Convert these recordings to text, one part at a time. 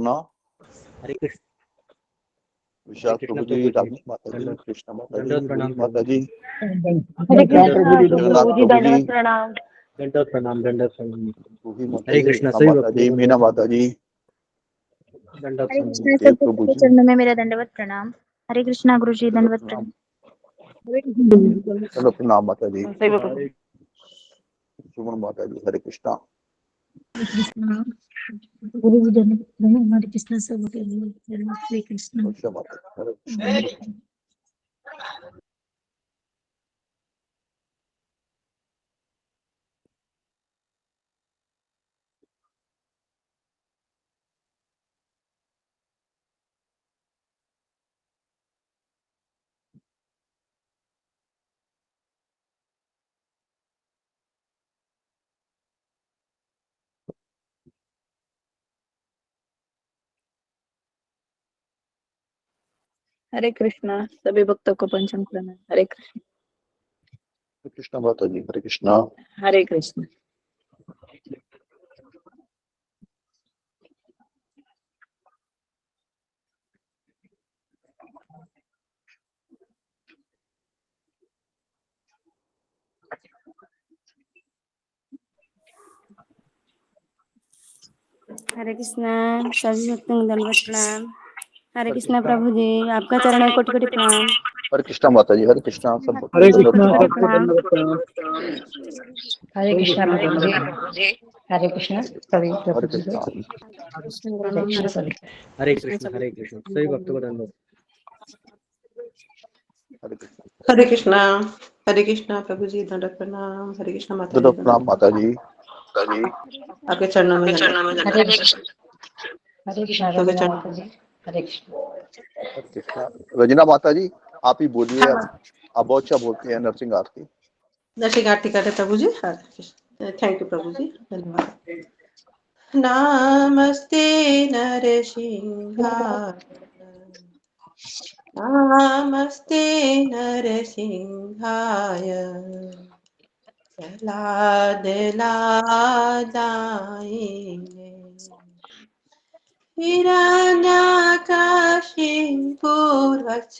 अन्नपूर्णा, हरे कृष्ण। विशाल प्रभु जी, रानी माता जी, कृष्णा माता जी, प्रणाम माता जी, हरे कृष्ण प्रभु जी, दंडवत प्रणाम। दंडवत प्रणाम, दंडवत प्रणाम। रूही माता हरे जी, कृष्णा, कृष्णा सभी माता जी, मीना माता जी, दंडवत हरे प्रणाम। कृष्ण देव सब प्रभु के जी, चरणों में मेरा दंडवत प्रणाम। हरे कृष्णा गुरु जी, दंडवत प्रणाम। दंडवत प्रणाम माता जी, हरे सुमन माता जी, हरे कृष्णा। गुरु जी दंडवत प्रणाम। हरे कृष्ण सब के लिए हरे कृष्ण। वर्षा माता जी, हरे कृष्णा। हरे कृष्णा सभी भक्तों को पंचम प्रणाम। हरे कृष्ण। हरे कृष्णा माता जी, हरे कृष्णा। हरे कृष्ण। हरे कृष्णा सभी भक्तों को दंडवत प्रणाम। हरे कृष्णा प्रभु जी, आपका चरण में कोटि कोटि प्रणाम। हरे कृष्णा माता जी, हरे कृष्णा। सब आपका हरे दंडवत कृष्णा, कोटि कोटि सबको प्रणाम। दंडवत प्रणाम। हरे कृष्णा सभी प्रभु जी। दंडवत प्रणाम। हरे कृष्णा सभी प्रभु हरे जी को। कृष्णा। हरे कृष्णा सभी। हरे कृष्ण, सभी भक्तों को दंडवत। हरे कृष्णा। हरे कृष्णा प्रभु जी, दंडवत प्रणाम। हरे कृष्णा माता जी, दंडवत प्रणाम माता जी। आपके चरणों में दंडवत। हरे कृष्ण। हरे कृष्णा सबके रंजना चरणों माता जी। हरे कृष्ण। हरे कृष्णा। रजना माता जी, आप ही बोलिए, आप बहुत अच्छा बोलती हैं नरसिंह आरती। नरसिंह आरती करते प्रभु जी। थैंक यू प्रभु जी, धन्यवाद। नमस्ते नरसिंहाय, नमस्ते नरसिंहाय, प्रह्लाद लादायिने, हिरण्यकशिपुर्वच,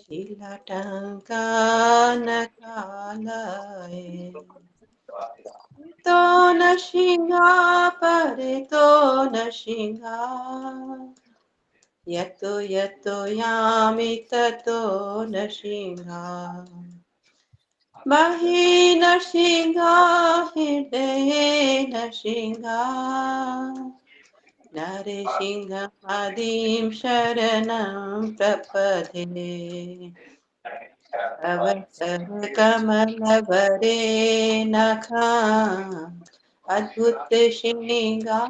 शीलटङ्कानकालये, तो नरसिंहा परे तो नरसिंहा, यतो यतो यामि ततो नरसिंहा, मही नरसिंहा हृदये नरसिंहा, नरसिंहादिं शरणं प्रपदे, तव कमलवरे नखा अद्भुत सिंहा,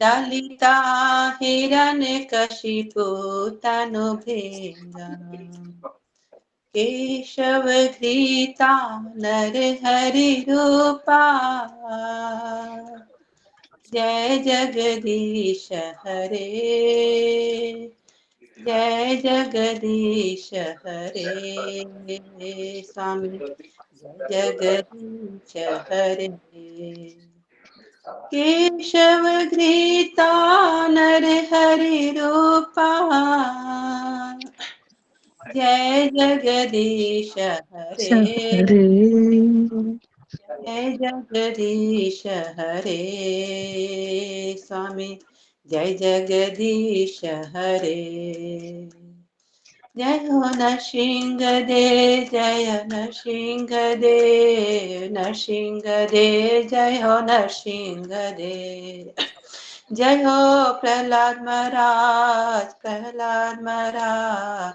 दलिता हिरण्यकशिपु तनुभृङ्गा, केशवधृता नरहरिरूपा, जय जगदीश हरे, जय जगदीश हरे, स्वामी जय जगदीश हरे, केशवधृता नरहरिरूपा, जय जगदीश हरे, जय जगदीश हरे, स्वामी जय जगदीश हरे, जय हो नरसिंहदेव, जय नरसिंहदेव, नरसिंहदेव जय हो नरसिंहदेव, जय हो प्रहलाद महाराज, प्रहलाद महाराज,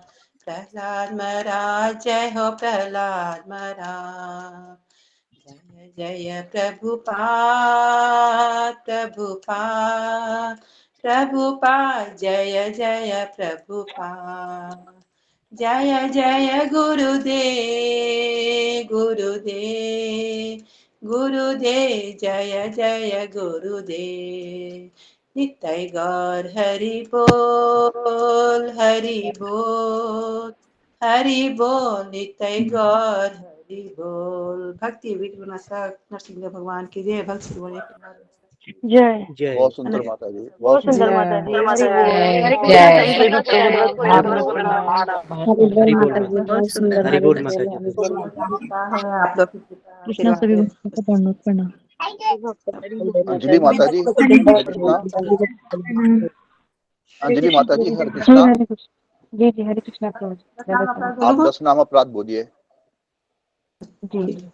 प्रहलाद महाराज जय हो प्रहलाद महाराज, जय जय प्रभुपाद, प्रभुपाद, प्रभुपाद जय जय प्रभुपाद, जय जय गुरुदेव, गुरुदेव, गुरुदेव जय जय गुरुदेव, नित्य गौर हरि बोल, हरि बोल, हरि बोल, नित्य गौर हरि हरि बोल। भक्ति विद्वना नरसिंह भगवान की जय। भक्ति बोले जय जय बहुत सुंदर माता जी, बहुत बहुत सुंदर सुंदर। माता जी। हरि बोल। हरे जय। कृष्णा सभी भक्तों को दंडवत प्रणाम। हरि बोल माता जी माता बहुत सुंदर हरि बोल माता माता जी। कृपा है आप लोग की कृपा कृष्णा आशीर्वाद सभी है। भक्तों को दंडवत प्रणाम। अंजलि माता जी, हरे कृष्णा। अंजलि माता जी, हरे जी कृष्णा। हरे कृष्ण। जी जी हरे कृष्णा प्रभु जी। दंडवत प्रणाम। आप 10 नाम अपराध बोलिए। जी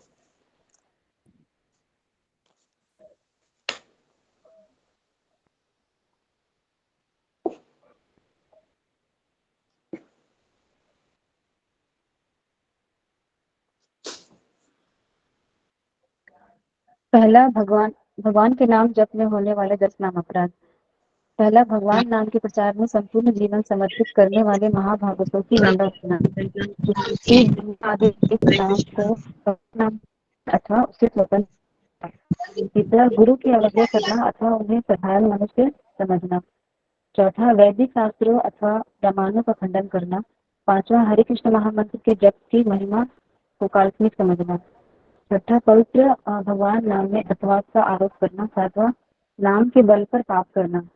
पहला भगवान के नाम जप में होने वाले 10 नाम अपराध। पहला, भगवान नाम के प्रचार में संपूर्ण जीवन समर्पित करने वाले महाभागवतों की दंडवत प्रणाम। एक नाम को नाम अथवा उससे स्वतंत्र। तीसरा, गुरु की अवज्ञा करना अथवा उन्हें साधारण मनुष्य समझना। चौथा, वैदिक शास्त्रों अथवा प्रमाणों का खंडन करना। पांचवा, हरे कृष्ण महामंत्र के जप की महिमा को काल्पनिक समझना। छठा, पवित्र भगवान नाम में अपवाद का आरोप करना। सातवां, नाम के बल पर पाप करना।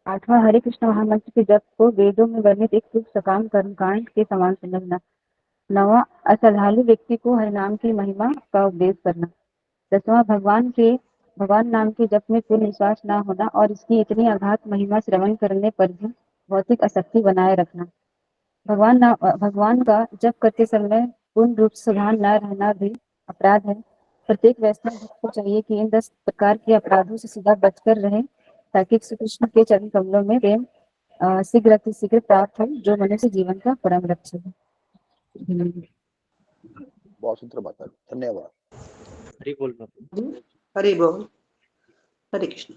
आठवां, हरे कृष्ण महामंत्र के जप को वेदों में वर्णित एक शुभ सकाम कर्मकांड के समान समझना। नौवां, अश्रद्धालु व्यक्ति को हरि नाम की महिमा का उपदेश करना। दसवां, भगवान नाम के जप में पूर्ण विश्वास न होना और इसकी इतनी अगाध महिमा श्रवण करने पर भी भौतिक आसक्ति बनाए रखना। भगवान का जप करते समय पूर्ण रूप से सावधान न रहना भी अपराध है। प्रत्येक वैष्णव भक्त को चाहिए कि इन 10 प्रकार के अपराधों से सीधा बचकर रहे, ताकि श्री कृष्ण के चरण कमलों में प्रेम शीघ्र अतिशीघ्र प्राप्त हो, जो मनुष्य जीवन का परम लक्ष्य है। बहुत सुंदर माता जी, धन्यवाद। हरि बोल माता। हरि बोल। हरे कृष्ण।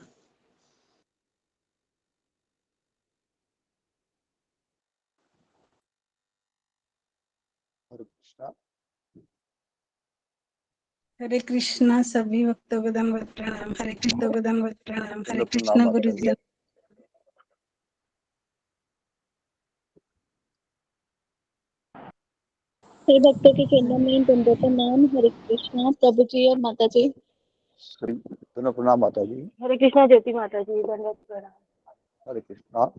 हरे कृष्णा। हरे कृष्णा सभी भक्तों को दंडवत प्रणाम। हरे कृष्ण को दंडवत प्रणाम। हरे दंडवत प्रणाम कृष्ण माता गुरु जी। जी। सभी भक्तों के चरणों में दंडवत प्रणाम। हरे कृष्णा प्रभु जी और माता जी। दंडवत प्रणाम माता जी। हरे कृष्णा ज्योति माता जी। दंडवत प्रणाम। हरे कृष्णा।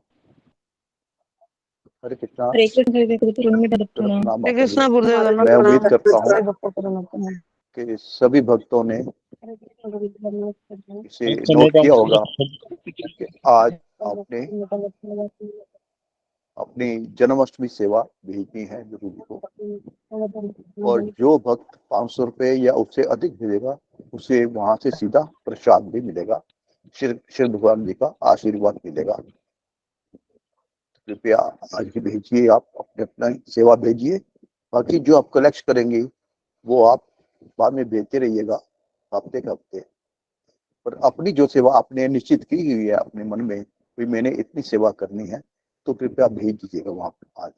हरे कृष्णा। हरे कृष्ण सभी भक्तों के चरणों में दंडवत दंडवत प्रणाम। प्रणाम हरे माता जी। कृष्णा गुरुदेव दंडवत मैं उम्मीद प्रणाम। करता हूँ सभी भक्तों को दंडवत प्रणाम। कि सभी भक्तों ने हरे कृष्णा गुरु जी। दंडवत प्रणाम। इसे नोट किया होगा कि आज आपने अपनी जन्माष्टमी सेवा भेजनी है गुरु जी को, और जो भक्त 500 रुपये या उससे अधिक भेजेगा उसे वहां से सीधा प्रसाद भी मिलेगा, श्री भगवान जी का आशीर्वाद मिलेगा। कृपया आज ही भेजिए, आप अपने अपना सेवा भेजिए। बाकी जो आप कलेक्ट करेंगे वो आप बाद में भेजते रहिएगा हफ्ते के हफ्ते। पर अपनी जो सेवा आपने निश्चित की हुई है अपने मन में कि मैंने इतनी सेवा करनी है, तो कृपया भेज दीजिएगा वहां पर आज।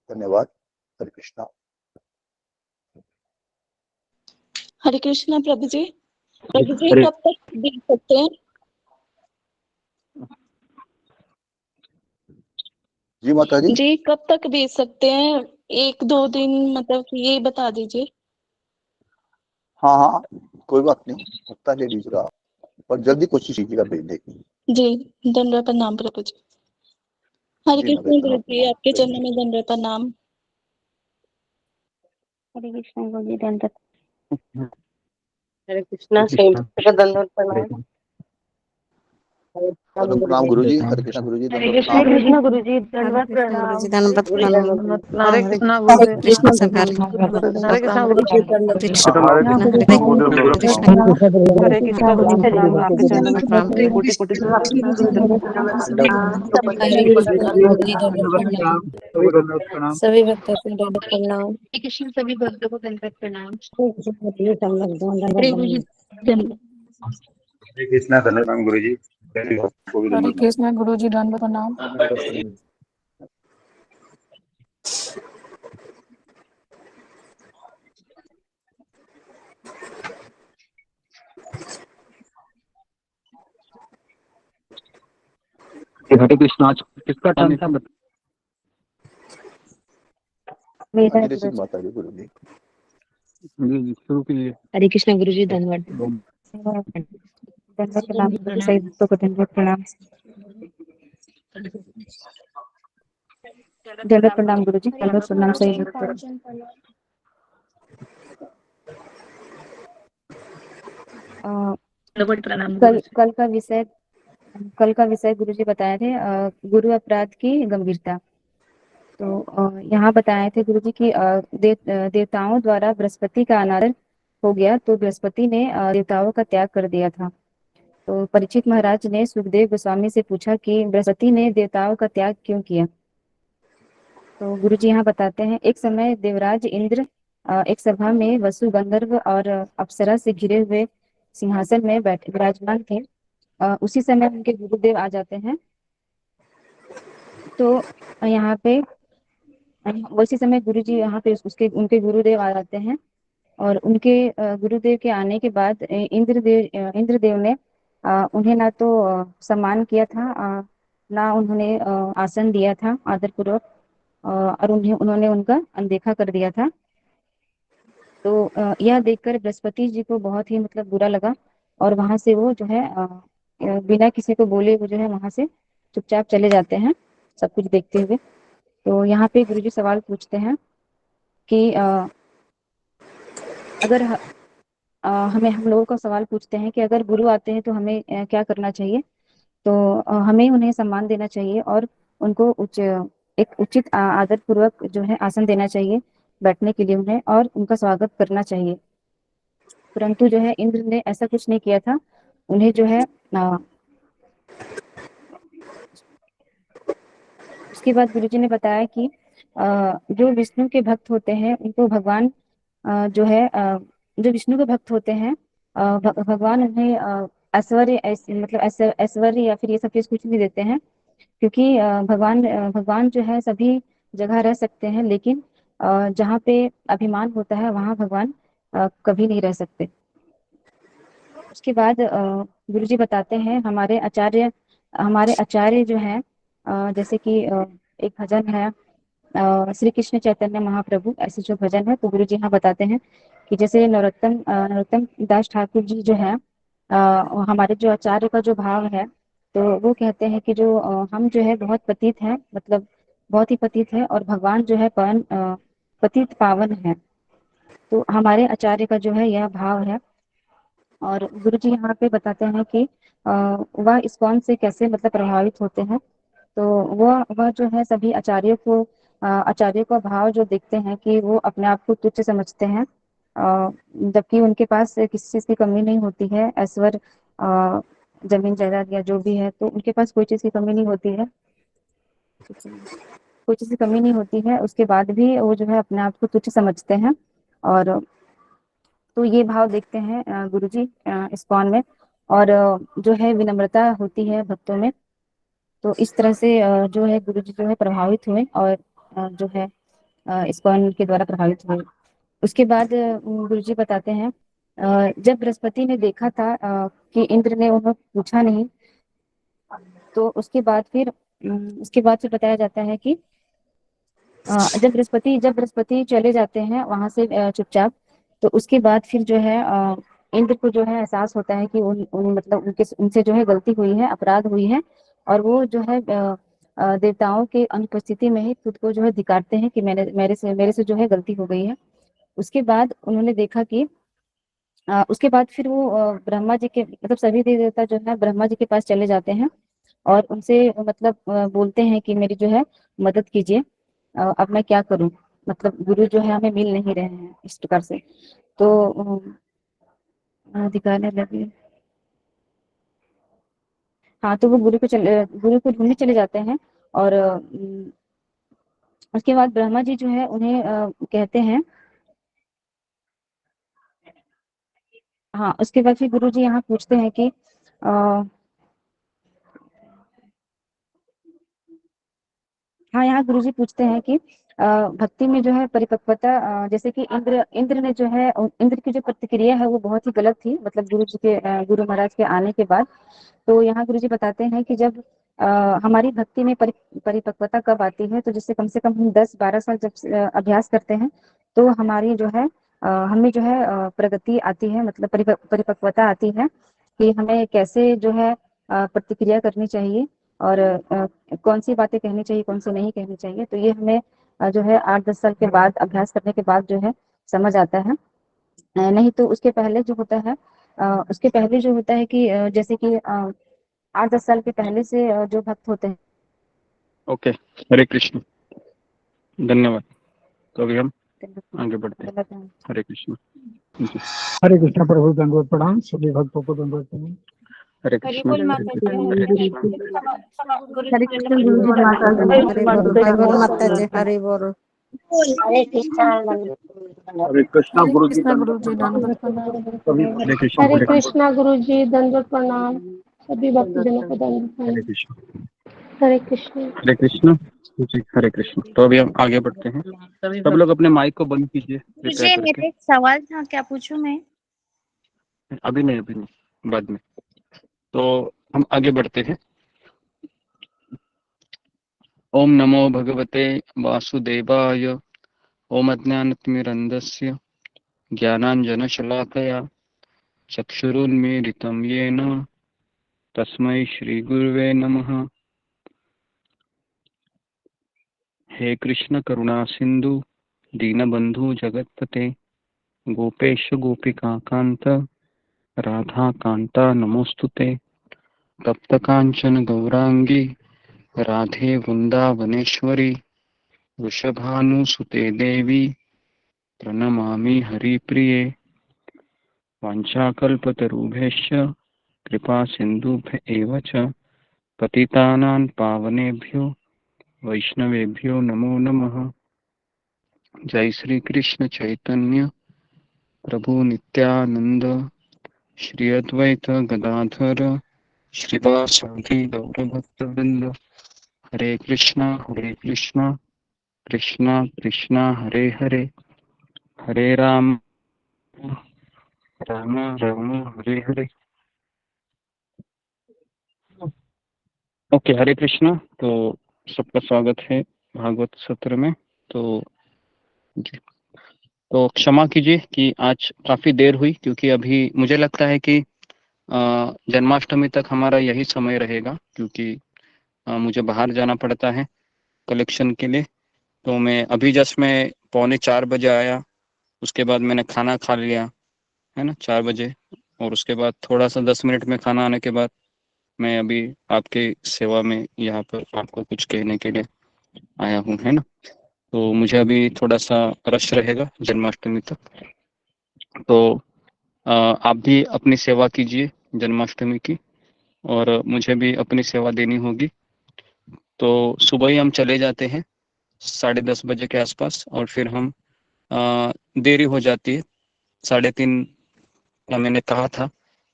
धन्यवाद। हरे कृष्णा। हरे कृष्णा प्रभु जी। प्रभु जी हरे कब तक भेज सकते हैं? जी माता जी। जी कब तक भेज सकते हैं? 1-2 दिन मतलब कि ये बता दीजिए। हाँ हाँ, कोई बात नहीं, हफ्ता ले लीजिएगा आप, पर जल्दी कोशिश कीजिएगा भेजने की। जी दंडवत प्रणाम प्रभु जी। हरे जी कृष्ण गुरु नमस्ते जी प्रणाम आपके चरणों भेजिए। में दंडवत प्रणाम। हरे कृष्णा गुरु जी। दंडवत हरे कृष्णा सभी भक्तों को दंडवत प्रणाम। दंडवत प्रणाम गुरु जी। हरे कृष्णा गुरु जी, हरे दंडवत प्रणाम। कृष्ण गुरु जी। हरे दंडवत कृष्ण गुरु जी प्रणाम। दंडवत प्रणाम। हरे कृष्णा हरे गुरुदेव। कृष्ण नमस्कार। हरे कृष्णा गुरु जी दंडवत हरे प्रणाम। कृष्ण हरे गुरुदेव, दंडवत कृष्ण प्रणाम। हरे कृष्णा गुरु जी प्रणाम। आपके चरणों में प्रणाम करते कोटि कोटि हरे कृष्ण गुरु जी दंडवत प्रणाम। सभी भक्तों को दंडवत प्रणाम। हरे कृष्ण सभी भक्तों को दंडवत प्रणाम। हरे कृष्ण हरे कृष्णा धन्यवाद गुरु जी। को भी हरे धन्यवाद। कृष्ण गुरु जी दंडवत प्रणाम। हरे कृष्णा। आज किसका टर्न था? मेरा अंजलि गुरु सिंह जी। माता जी गुरु जी। जी शुरू कीजिए। हरे कृष्णा गुरु जी, धन्यवाद। दंडवत प्रणाम गुरुजी, सभी भक्तों को दंडवत प्रणाम। दंडवत प्रणाम गुरुजी, दंडवत प्रणाम सही भक्तों को। दंडवत प्रणाम कल गुरु जी। कल का विषय गुरुजी बताए थे गुरु अपराध की गंभीरता। तो यहाँ बताए थे गुरुजी कि देवताओं द्वारा बृहस्पति का अनादर हो गया, तो बृहस्पति ने देवताओं का त्याग कर दिया था। तो परीक्षित महाराज ने सुखदेव गोस्वामी से पूछा कि बृहस्पति ने देवताओं का त्याग क्यों किया। तो गुरुजी यहाँ बताते हैं, एक समय देवराज इंद्र एक सभा में वसु, गंधर्व और अप्सरा से घिरे हुए सिंहासन में बैठे विराजमान थे। उसी समय उनके गुरुदेव आ जाते हैं। तो यहाँ पे उसी समय गुरुजी यहाँ पे उनके गुरुदेव आ जाते हैं। और उनके गुरुदेव के आने के बाद इंद्रदेव ने उन्हें ना तो सम्मान किया था, ना उन्होंने आसन दिया था आदर पूर्वक, और उन्होंने उनका अनदेखा कर दिया था। तो यह देखकर बृहस्पति जी को बहुत ही मतलब बुरा लगा, और वहां से वो जो है बिना किसी को बोले वो जो है वहां से चुपचाप चले जाते हैं, सब कुछ देखते हुए। तो यहाँ पे गुरुजी सवाल पूछते हैं कि अगर हम लोगों का सवाल पूछते हैं कि अगर गुरु आते हैं तो हमें क्या करना चाहिए। तो हमें उन्हें सम्मान देना चाहिए और उनको एक उचित आदर पूर्वक जो है आसन देना चाहिए बैठने के लिए उन्हें, और उनका स्वागत करना चाहिए। परंतु जो है इंद्र ने ऐसा कुछ नहीं किया था। उन्हें जो है उसके बाद गुरुजी ने बताया कि जो विष्णु के भक्त होते हैं उनको भगवान जो है जो विष्णु के भक्त होते हैं भगवान उन्हें मतलब ऐश्वर्य या फिर ये सब चीज कुछ नहीं देते हैं, क्योंकि भगवान जो है सभी जगह रह सकते हैं, लेकिन जहाँ पे अभिमान होता है वहाँ भगवान कभी नहीं रह सकते। उसके बाद गुरुजी बताते हैं हमारे आचार्य जो है जैसे कि एक भजन है श्री कृष्ण चैतन्य महाप्रभु, ऐसे जो भजन है। तो गुरु जी यहाँ बताते हैं कि जैसे नरोत्तम दास ठाकुर जी जो है हमारे जो आचार्य का जो भाव है, तो वो कहते हैं कि जो हम जो है बहुत पतित हैं, मतलब बहुत ही पतित है, और भगवान जो है पतित पावन है। तो हमारे आचार्य का जो है यह भाव है। और गुरु जी यहाँ पे बताते हैं कि वह इस्कॉन से कैसे मतलब प्रभावित होते हैं। तो वह जो है सभी आचार्यों का भाव जो देखते हैं कि वो अपने आप को तुच्छ समझते हैं, जबकि उनके पास किसी चीज की कमी नहीं होती है, ऐश्वर्य जमीन जायदाद या जो भी है, तो उनके पास कोई चीज की कमी नहीं होती है, कोई चीज की कमी नहीं होती है। उसके बाद भी वो जो है अपने आप को तुच्छ समझते हैं। और तो ये भाव देखते हैं गुरुजी इस्कॉन में। और जो है विनम्रता होती है भक्तों में। तो इस तरह से जो है गुरुजी जो है प्रभावित हुए, और जो है इस्कॉन के द्वारा प्रभावित हुए। उसके बाद गुरुजी बताते हैं जब बृहस्पति ने देखा था कि इंद्र ने उन्हें पूछा नहीं, तो उसके बाद फिर बताया जाता है कि जब बृहस्पति चले जाते हैं वहां से चुपचाप, तो उसके बाद फिर जो है इंद्र को जो है एहसास होता है कि मतलब उनसे जो है गलती हुई है, अपराध हुई है, और वो जो है देवताओं के अनुपस्थिति में ही खुद को जो है धिक्कारते हैं कि मेरे से जो है गलती हो गई है। उसके बाद उन्होंने देखा कि उसके बाद फिर वो ब्रह्मा जी के मतलब सभी देवता जो है ब्रह्मा जी के पास चले जाते हैं, और उनसे मतलब बोलते हैं कि मेरी जो है मदद कीजिए, अब मैं क्या करूं, मतलब गुरु जो है हमें मिल नहीं रहे हैं इस प्रकार से। तो दिखाने लगे। हाँ, तो वो गुरु को ढूंढने चले जाते हैं। और उसके बाद ब्रह्मा जी जो है उन्हें कहते हैं। हाँ, उसके बाद फिर गुरु जी यहाँ पूछते हैं कि हाँ, यहाँ गुरुजी पूछते हैं कि भक्ति में जो है परिपक्वता जैसे कि इंद्र ने जो है इंद्र की जो प्रतिक्रिया है वो बहुत ही गलत थी, मतलब गुरु महाराज के आने के बाद। तो यहाँ गुरुजी बताते हैं कि जब हमारी भक्ति में परिपक्वता कब आती है, तो जिससे कम से कम हम 10-12 साल जब अभ्यास करते हैं, तो हमारी जो है हमें जो है प्रगति आती है, मतलब परिपक्वता आती है कि हमें कैसे जो है प्रतिक्रिया करनी चाहिए और कौन सी बातें कहनी चाहिए, कौन सी नहीं कहनी चाहिए। तो ये हमें जो है 8-10 साल के बाद अभ्यास करने के बाद जो है समझ आता है। नहीं तो उसके पहले जो होता है उसके पहले जो होता है कि जैसे कि 8-10 साल के पहले से जो भक्त होते हैं। ओके, हरे कृष्ण, धन्यवाद। तो अभी हम आगे बढ़ते हैं। हरे कृष्ण जी। हरे कृष्णा प्रभु, दंडवत प्रणाम सभी भक्तों को, दंडवत प्रणाम। हरे कृष्ण, हरे कृष्ण, हरे कृष्ण। हरे कृष्ण गुरु जी, माता जी, हरे बोल माता जी, हरे बोल। हरे कृष्ण हरे कृष्णा गुरु जी, गुरु जी, दंडवत प्रणाम। हरे कृष्ण, हरे हरे कृष्ण, कृष्णा गुरु जी, दंडवत प्रणाम। सभी भक्तजनों को दंडवत हरे प्रणाम। कृष्ण, हरे कृष्ण। हरे कृष्ण जी, हरे कृष्ण। तो अभी हम आगे बढ़ते हैं। सब लोग अपने माइक को बंद कीजिए कृपया करके। मेरा एक सवाल था, क्या पूछूं मैं? अभी नहीं, बाद में। तो हम आगे बढ़ते हैं। ओम नमो भगवते वासुदेवाय। ओम अज्ञानतिमिरन्धस्य ज्ञानाञ्जनशलाकया चक्षुरुन्मीलितं येन तस्मै श्रीगुरुवे नमः। हे कृष्ण करुणा सिंधु दीनबंधु जगतपते गोपेश गोपिका कांत राधा कांता नमोस्तुते। तप्त कांचन गौरांगी राधे वृंदावनेश्वरी वृषभानुसुते देवी प्रणमामि हरिप्रिये। वाञ्छाकल्पतरुभ्यश्च कृपा सिन्धुभ्य एव च पतितानां पावनेभ्यो वैष्णवेभ्यो नमो नमः। जय श्री कृष्ण चैतन्य प्रभु नित्यानंद श्री अद्वैत गदाधर श्रीवासादि गौरभक्तवृंद। हरे कृष्णा कृष्णा कृष्णा हरे हरे, हरे राम राम राम हरे हरे। ओके, हरे कृष्णा। तो सबका स्वागत है भागवत सत्र में। तो क्षमा कीजिए कि आज काफी देर हुई, क्योंकि अभी मुझे लगता है कि जन्माष्टमी तक हमारा यही समय रहेगा, क्योंकि मुझे बाहर जाना पड़ता है कलेक्शन के लिए। तो मैं अभी जस्ट मैं 3:45 बजे आया, उसके बाद मैंने खाना खा लिया है ना 4 बजे, और उसके बाद थोड़ा सा 10 मिनट में खाना आने के बाद मैं अभी आपके सेवा में यहाँ पर आपको कुछ कहने के लिए आया हूँ, है ना। तो मुझे अभी थोड़ा सा रश रहेगा जन्माष्टमी तक। तो आप भी अपनी सेवा कीजिए जन्माष्टमी की, और मुझे भी अपनी सेवा देनी होगी। तो सुबह ही हम चले जाते हैं 10:30 बजे के आसपास, और फिर हम देरी हो जाती है 3:30। मैंने कहा था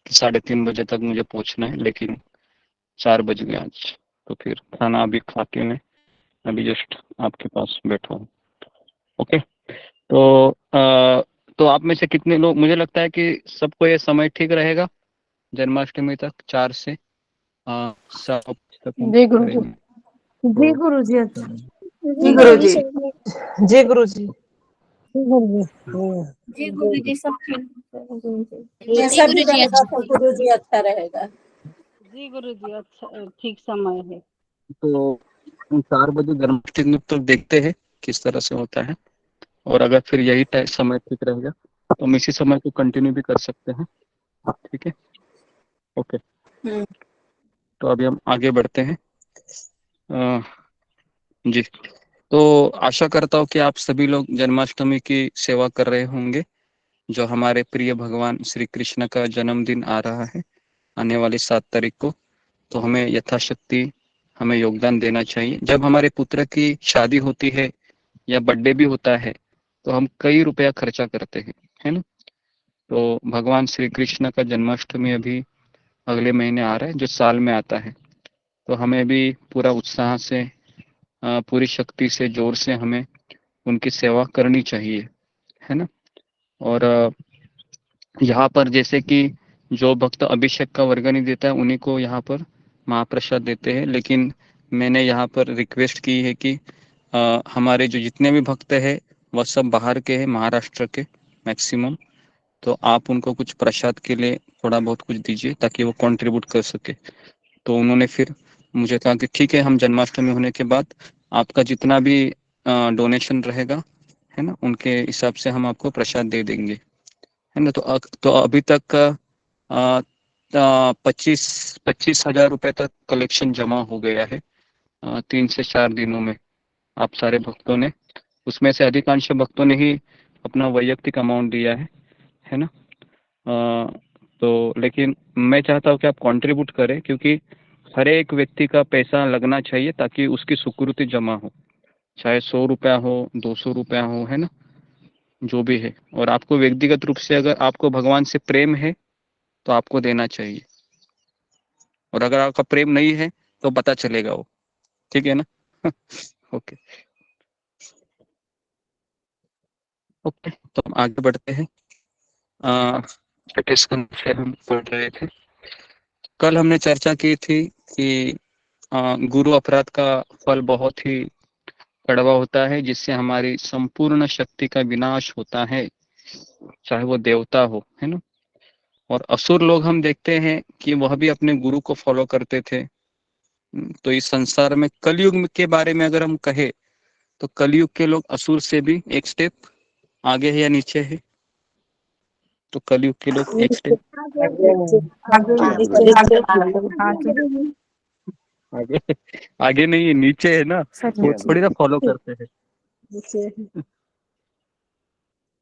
कि 3:30 बजे तक मुझे पहुंचना है, लेकिन 4 बज गए आज। तो फिर खाना अभी खा के मैं अभी जस्ट आपके पास बैठा हूँ। ओके, तो आप में से कितने लोग, मुझे लगता है कि सबको ये समय ठीक रहेगा जन्माष्टमी तक 4 से 7 तक हम जय गुरु जी, करेंगे। जय गुरु जी। अच्छा, जी गुरु जी, जी गुरु जी। जी गुरु जी, सब ठीक। जैसा भी रहेगा तो गुरु जी अच्छा रहेगा। जी गुरु जी, अच्छा ठीक समय है। तो हम 4 बजे जन्माष्टमी तक देखते हैं किस तरह से होता है, और अगर फिर यही समय ठीक रहेगा तो हम इसी समय को कंटिन्यू भी कर सकते हैं। ठीक है, ओके। तो अभी हम आगे बढ़ते हैं। जी, तो आशा करता हूँ कि आप सभी लोग जन्माष्टमी की सेवा कर रहे होंगे। जो हमारे प्रिय भगवान श्री कृष्ण का जन्मदिन आ रहा है आने वाली 7 तारीख को, तो हमें यथाशक्ति हमें योगदान देना चाहिए। जब हमारे पुत्र की शादी होती है या बर्थडे भी होता है तो हम कई रुपया खर्चा करते हैं, है ना। तो भगवान श्री कृष्ण का जन्माष्टमी अभी अगले महीने आ रहा है, जो साल में आता है। तो हमें भी पूरा उत्साह से पूरी शक्ति से जोर से हमें उनकी सेवा करनी चाहिए, है ना। और यहाँ पर जैसे कि जो भक्त अभिषेक का वर्गनी देता है उन्हीं को यहाँ पर महाप्रसाद देते हैं, लेकिन मैंने यहाँ पर रिक्वेस्ट की है कि हमारे जो जितने भी भक्त हैं वह सब बाहर के हैं, महाराष्ट्र के, मैक्सिमम, तो आप उनको कुछ प्रसाद के लिए थोड़ा बहुत कुछ दीजिए ताकि वो कंट्रीब्यूट कर सके। तो उन्होंने फिर मुझे कहा कि ठीक है, हम जन्माष्टमी होने के बाद आपका जितना भी डोनेशन रहेगा, है ना, उनके हिसाब से हम आपको प्रसाद दे देंगे, है ना। तो अभी तक 25,000 रुपए तक कलेक्शन जमा हो गया है 3 से 4 दिनों में, आप सारे भक्तों ने। उसमें से अधिकांश भक्तों ने ही अपना वैयक्तिक अमाउंट दिया है ना। तो लेकिन मैं चाहता हूँ कि आप कंट्रीब्यूट करें, क्योंकि हर एक व्यक्ति का पैसा लगना चाहिए ताकि उसकी सुकृति जमा हो, चाहे 100 रुपया हो, 200 रुपया हो, है ना, जो भी है। और आपको व्यक्तिगत रूप से अगर आपको भगवान से प्रेम है तो आपको देना चाहिए, और अगर आपका प्रेम नहीं है तो पता चलेगा वो, ठीक है ना। ओके ओके, तो हम आगे बढ़ते हैं। छठे स्कंद से हम पढ़ रहे थे। कल हमने चर्चा की थी कि गुरु अपराध का फल बहुत ही कड़वा होता है, जिससे हमारी संपूर्ण शक्ति का विनाश होता है, चाहे वो देवता हो, है ना। और असुर लोग हम देखते हैं कि वह भी अपने गुरु को फॉलो करते थे। तो इस संसार में कलयुग के बारे में अगर हम कहें तो कलयुग के लोग असुर से भी एक स्टेप आगे है या नीचे है? तो कलयुग के लोग एक स्टेप आगे, आगे नहीं है, नीचे है ना, वो थोड़ी ना फॉलो करते हैं,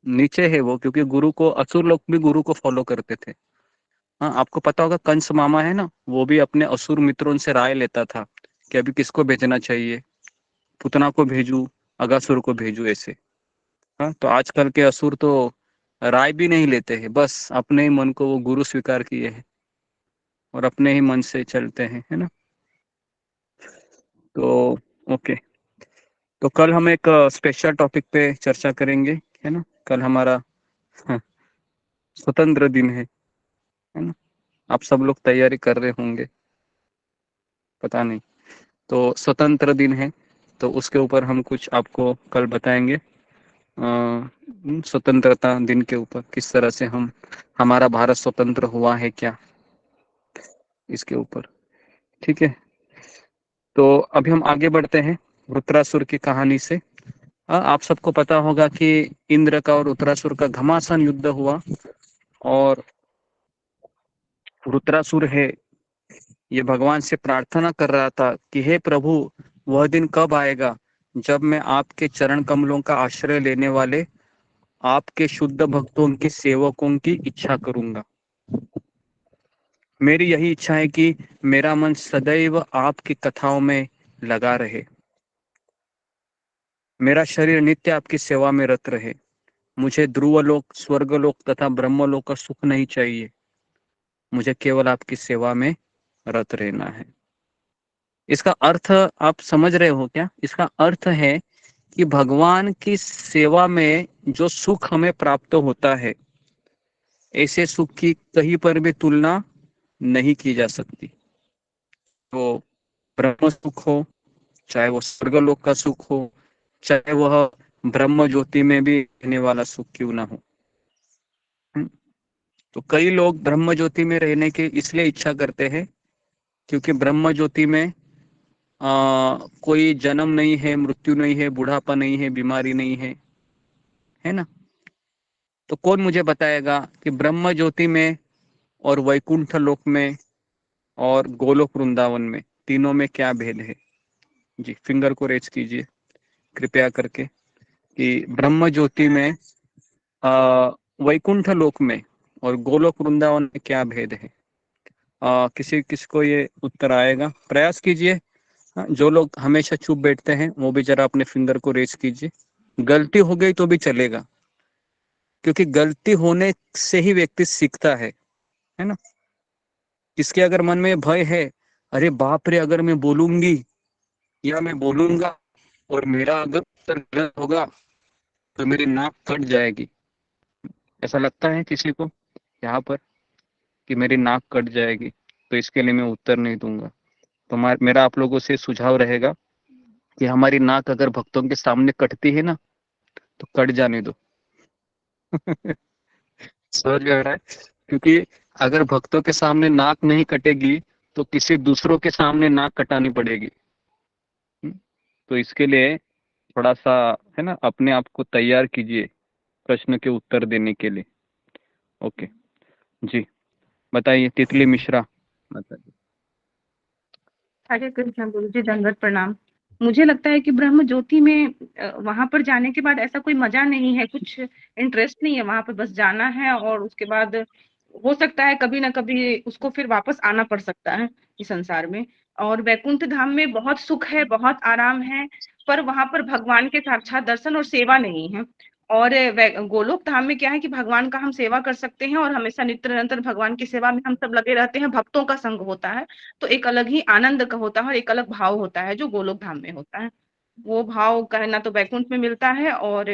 नीचे है वो, क्योंकि गुरु को, असुर लोग भी गुरु को फॉलो करते थे। हाँ, आपको पता होगा कंस मामा है ना, वो भी अपने असुर मित्रों से राय लेता था कि अभी किसको भेजना चाहिए, पुतना को भेजू, अगासुर को भेजू, ऐसे। हाँ, तो आजकल के असुर तो राय भी नहीं लेते हैं, बस अपने ही मन को वो गुरु स्वीकार किए हैं और अपने ही मन से चलते हैं, है ना। तो ओके, तो कल हम एक स्पेशल टॉपिक पे चर्चा करेंगे, है ना। कल हमारा स्वतंत्र दिन है ना। आप सब लोग तैयारी कर रहे होंगे, पता नहीं। तो स्वतंत्र दिन है, तो उसके ऊपर हम कुछ आपको कल बताएंगे, स्वतंत्रता दिन के ऊपर किस तरह से हमारा भारत स्वतंत्र हुआ है, क्या इसके ऊपर, ठीक है। तो अभी हम आगे बढ़ते हैं वृत्रासुर की कहानी से। आप सबको पता होगा कि इंद्र का और वृत्रासुर का घमासान युद्ध हुआ, और वृत्रासुर है ये भगवान से प्रार्थना कर रहा था कि हे प्रभु, वह दिन कब आएगा जब मैं आपके चरण कमलों का आश्रय लेने वाले आपके शुद्ध भक्तों के सेवकों की इच्छा करूंगा। मेरी यही इच्छा है कि मेरा मन सदैव आपकी कथाओं में लगा रहे, मेरा शरीर नित्य आपकी सेवा में रत रहे। मुझे ध्रुवलोक, स्वर्गलोक तथा ब्रह्मलोक का सुख नहीं चाहिए, मुझे केवल आपकी सेवा में रत रहना है। इसका अर्थ आप समझ रहे हो क्या? इसका अर्थ है कि भगवान की सेवा में जो सुख हमें प्राप्त होता है, ऐसे सुख की कहीं पर भी तुलना नहीं की जा सकती। तो ब्रह्म सुख हो, चाहे वो स्वर्गलोक का सुख हो, चाहे वह ब्रह्म ज्योति में भी रहने वाला सुख क्यों ना हो। तो कई लोग ब्रह्म ज्योति में रहने की इसलिए इच्छा करते हैं क्योंकि ब्रह्म ज्योति में कोई जन्म नहीं है, मृत्यु नहीं है, बुढ़ापा नहीं है, बीमारी नहीं है ना। तो कौन मुझे बताएगा कि ब्रह्म ज्योति में और वैकुंठ लोक में और गोलोक वृंदावन में, तीनों में क्या भेद है? जी, फिंगर को रेज कीजिए कृपया करके कि ब्रह्म ज्योति में, वैकुंठ लोक में और गोलोक वृंदावन में क्या भेद है? किसी को ये उत्तर आएगा? प्रयास कीजिए। जो लोग हमेशा चुप बैठते हैं वो भी जरा अपने फिंगर को रेज कीजिए। गलती हो गई तो भी चलेगा, क्योंकि गलती होने से ही व्यक्ति सीखता है ना। किसके अगर मन में भय है, अरे बाप रे, अगर मैं बोलूंगी या मैं बोलूंगा और मेरा अगर उत्तर गलत होगा तो मेरी नाक कट जाएगी, ऐसा लगता है किसी को यहाँ पर कि मेरी नाक कट जाएगी, तो इसके लिए मैं उत्तर नहीं दूंगा। तो मेरा आप लोगों से सुझाव रहेगा कि हमारी नाक अगर भक्तों के सामने कटती है ना, तो कट जाने दो, समझ में आ रहा है? क्योंकि अगर भक्तों के सामने नाक नहीं कटेगी तो किसी दूसरों के सामने नाक कटानी पड़ेगी। तो इसके लिए थोड़ा सा, है ना, अपने आप को तैयार कीजिए प्रश्न के उत्तर देने के लिए। ओके जी, बताइए तितली मिश्रा, बताइए। हरे कृष्ण गुरु जी, दंडवत प्रणाम। मुझे लगता है कि ब्रह्म ज्योति में वहां पर जाने के बाद ऐसा कोई मजा नहीं है, कुछ इंटरेस्ट नहीं है वहां पर, बस जाना है और उसके बाद हो सकता है कभी ना कभी उसको फिर वापस आना पड़ सकता है इस संसार में। और वैकुंठ धाम में बहुत सुख है, बहुत आराम है, पर वहां पर भगवान के साक्षात दर्शन और सेवा नहीं है। और गोलोक धाम में क्या है कि भगवान का हम सेवा कर सकते हैं और हमेशा नित्य निरंतर भगवान की सेवा में हम सब लगे रहते हैं, भक्तों का संग होता है, तो एक अलग ही आनंद का होता है और एक अलग भाव होता है जो गोलोक धाम में होता है। वो भाव कहना तो वैकुंठ में मिलता है और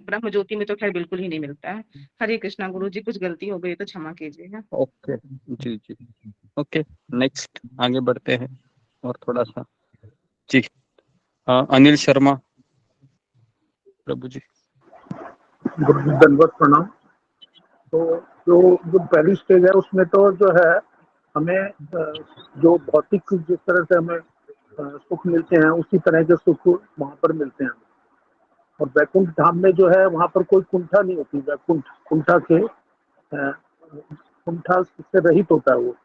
ब्रह्म ज्योति में तो खैर बिल्कुल ही नहीं मिलता है। हरे कृष्णा गुरु जी, कुछ गलती हो गई तो क्षमा कीजिएगा। ओके जी जी, ओके नेक्स्ट आगे बढ़ते हैं और थोड़ा सा जी। अनिल शर्मा प्रभु जी। गुरु जी दंडवत प्रणाम। तो जो पहली स्टेज है उसमें तो जो है हमें जो भौतिक जिस तरह से हमें सुख मिलते हैं उसी तरह के सुख वहाँ पर मिलते हैं। और वैकुंठ धाम में जो है वहाँ पर कोई कुंठा नहीं होती, वैकुंठ कुंठा के कुंठा से रहित होता है वो।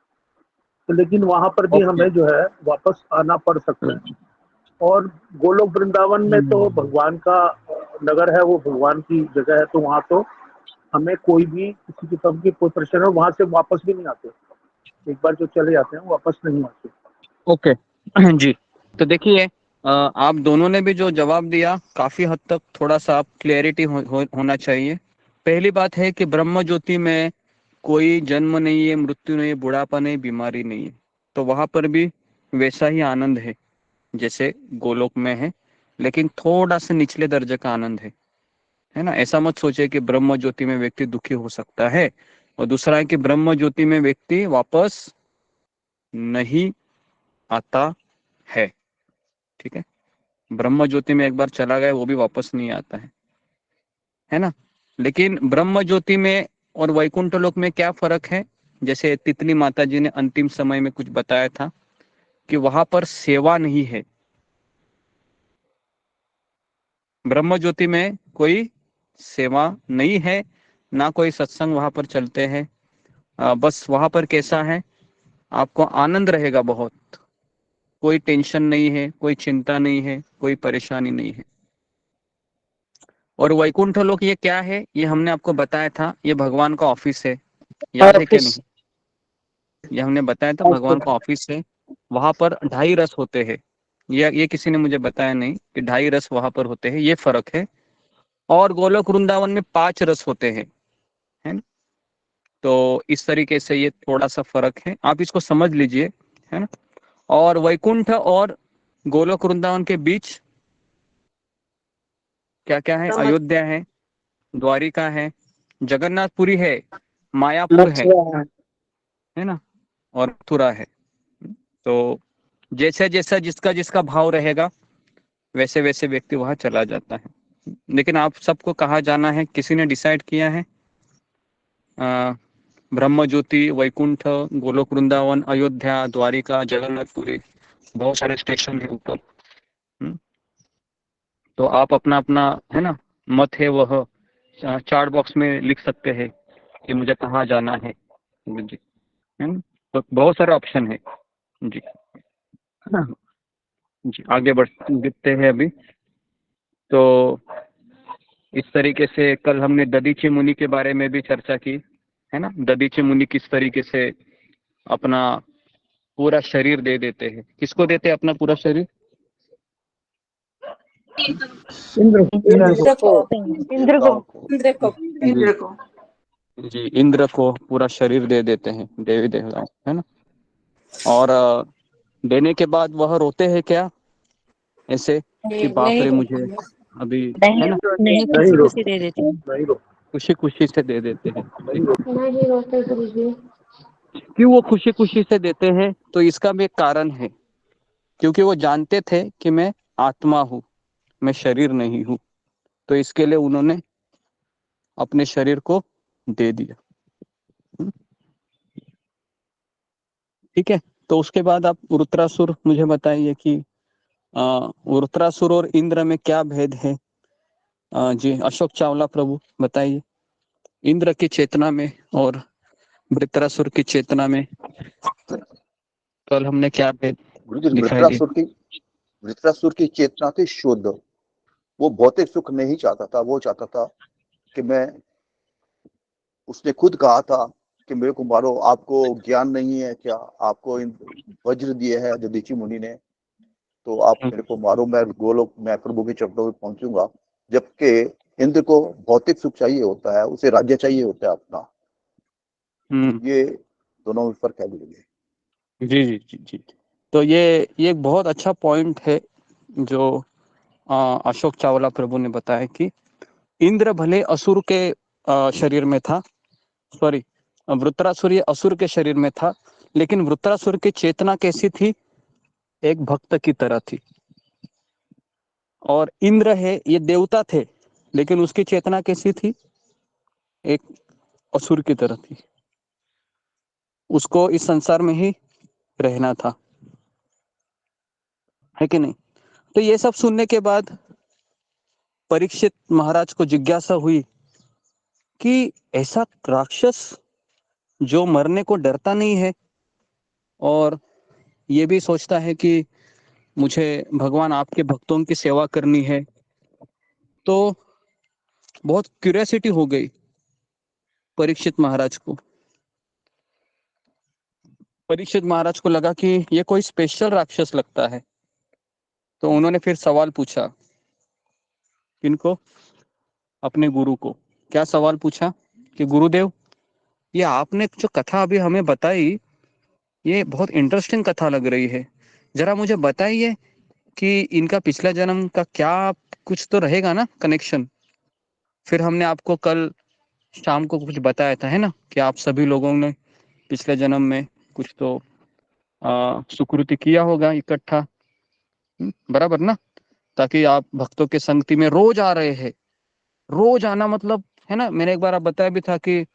तो लेकिन वहाँ पर भी हमें जो है वापस आना पड़ सकता है। और गोलोक वृंदावन में तो भगवान का नगर है, वो भगवान की जगह है, तो वहाँ तो हमें कोई भी किसी किस्म की कोई परेशानी, वहां से वापस भी नहीं आते। एक बार जो चले जाते हैं वापस नहीं आते। ओके जी, तो देखिए आप दोनों ने भी जो जवाब दिया काफी हद तक थोड़ा सा आप क्लियरिटी होना चाहिए। पहली बात है कि ब्रह्म ज्योति में कोई जन्म नहीं है, मृत्यु नहीं है, बुढ़ापा नहीं, बीमारी नहीं है, तो वहां पर भी वैसा ही आनंद है जैसे गोलोक में है, लेकिन थोड़ा सा निचले दर्जे का आनंद है ना। ऐसा मत सोचे कि ब्रह्म ज्योति में व्यक्ति दुखी हो सकता है। और दूसरा है कि ब्रह्म ज्योति में व्यक्ति वापस नहीं आता है, ठीक है। ब्रह्म ज्योति में एक बार चला गया वो भी वापस नहीं आता है ना। लेकिन ब्रह्म ज्योति में और वैकुंठ लोक में क्या फर्क है, जैसे तितली माता जी ने अंतिम समय में कुछ बताया था कि वहां पर सेवा नहीं है। ब्रह्म ज्योति में कोई सेवा नहीं है, ना कोई सत्संग वहां पर चलते हैं। बस वहां पर कैसा है, आपको आनंद रहेगा बहुत, कोई टेंशन नहीं है, कोई चिंता नहीं है, कोई परेशानी नहीं है। और वैकुंठ लोक ये क्या है, ये हमने आपको बताया था, ये भगवान का ऑफिस है, याद है कि नहीं? ये हमने बताया था भगवान का ऑफिस है। वहां पर 2.5 रस होते हैं, ये किसी ने मुझे बताया नहीं कि 2.5 रस वहां पर होते हैं, ये फर्क है। और गोलोक वृंदावन में 5 रस होते हैं, है ना। तो इस तरीके से ये थोड़ा सा फर्क है, आप इसको समझ लीजिए, है ना। और वैकुंठ और गोलोक वृंदावन के बीच क्या क्या है, अयोध्या है, द्वारिका है, जगन्नाथपुरी है, मायापुर है ना, और मथुरा है। तो जैसे जैसा जिसका जिसका भाव रहेगा वैसे वैसे व्यक्ति वहां चला जाता है। लेकिन आप सबको कहाँ जाना है, किसी ने डिसाइड किया है? ब्रह्म ज्योति, वैकुंठ, गोलोक वृंदावन, अयोध्या, द्वारिका, जगन्नाथपुरी, बहुत सारे स्टेशन है ऊपर। तो आप अपना अपना, है ना, मत है वह चार्ट बॉक्स में लिख सकते हैं कि मुझे कहाँ जाना है जी, है ना। तो बहुत सारे ऑप्शन है जी, है ना। जी आगे बढ़ते हैं अभी। तो इस तरीके से कल हमने दधीची मुनि के बारे में भी चर्चा की, है ना। दधीची मुनि किस तरीके से अपना पूरा शरीर दे देते हैं, किसको देते हैं अपना पूरा शरीर? इंद्र को। जी, इंद्र को पूरा शरीर दे देते हैं देवी देवताओं, है ना। और देने के बाद वह रोते हैं क्या ऐसे कि बाप रे मुझे अभी, है ना, नहीं, खुशी खुशी दे देते हैं। खुशी खुशी से दे देते हैं। नहीं रोते गुरुजी। क्यों वो खुशी खुशी से देते हैं? तो इसका भी एक कारण है, क्योंकि वो जानते थे कि मैं आत्मा हूँ, मैं शरीर नहीं हूँ। तो इसके लिए उन्होंने अपने शरीर को दे दिया। ठीक है, तो उसके बाद आप वृत्रासुर मुझे बताइए कि वृत्रासुर और इंद्र में क्या भेद है। जी अशोक चावला प्रभु बताइए, इंद्र की चेतना में और वृत्रासुर की चेतना में कल हमने क्या भेद दिखाई दी। वृत्रासुर की चेतना थी शुद्ध, वो भौतिक सुख नहीं चाहता था, वो चाहता था कि मैं, उसने खुद कहा था कि मेरे को मारो, आपको ज्ञान नहीं है क्या, आपको वज्र दिए है दधीचि मुनि ने, तो आप मेरे को मारो, मैं गोलोक, मैं प्रभु के चरणों में पहुंचूंगा। जबकि इंद्र को भौतिक सुख चाहिए होता है, उसे राज्य चाहिए होता है अपना। ये दोनों में फर्क है। जी जी जी जी, तो ये एक बहुत अच्छा पॉइंट है जो अशोक चावला प्रभु ने बताया कि इंद्र भले असुर के शरीर में था, सॉरी वृत्रासुर ये असुर के शरीर में था, लेकिन वृत्रासुर की चेतना कैसी थी, एक भक्त की तरह थी। और इंद्र है ये देवता थे, लेकिन उसकी चेतना कैसी थी, एक असुर की तरह थी। उसको इस संसार में ही रहना था, है कि नहीं। तो ये सब सुनने के बाद परीक्षित महाराज को जिज्ञासा हुई कि ऐसा राक्षस जो मरने को डरता नहीं है और ये भी सोचता है कि मुझे भगवान आपके भक्तों की सेवा करनी है, तो बहुत क्यूरियोसिटी हो गई परीक्षित महाराज को। परीक्षित महाराज को लगा कि ये कोई स्पेशल राक्षस लगता है, तो उन्होंने फिर सवाल पूछा, किनको, अपने गुरु को। क्या सवाल पूछा कि गुरुदेव, ये आपने जो कथा अभी हमें बताई, ये बहुत इंटरेस्टिंग कथा लग रही है, जरा मुझे बताइए कि इनका पिछला जन्म का क्या कुछ तो रहेगा ना कनेक्शन। फिर हमने आपको कल शाम को कुछ बताया था, है ना, कि आप सभी लोगों ने पिछले जन्म में कुछ तो सुकृति किया होगा इकट्ठा, बराबर ना, ताकि आप भक्तों के संगति में रोज आ रहे हैं। रोज आना मतलब, है ना, मैंने एक बार आप बताया भी था कि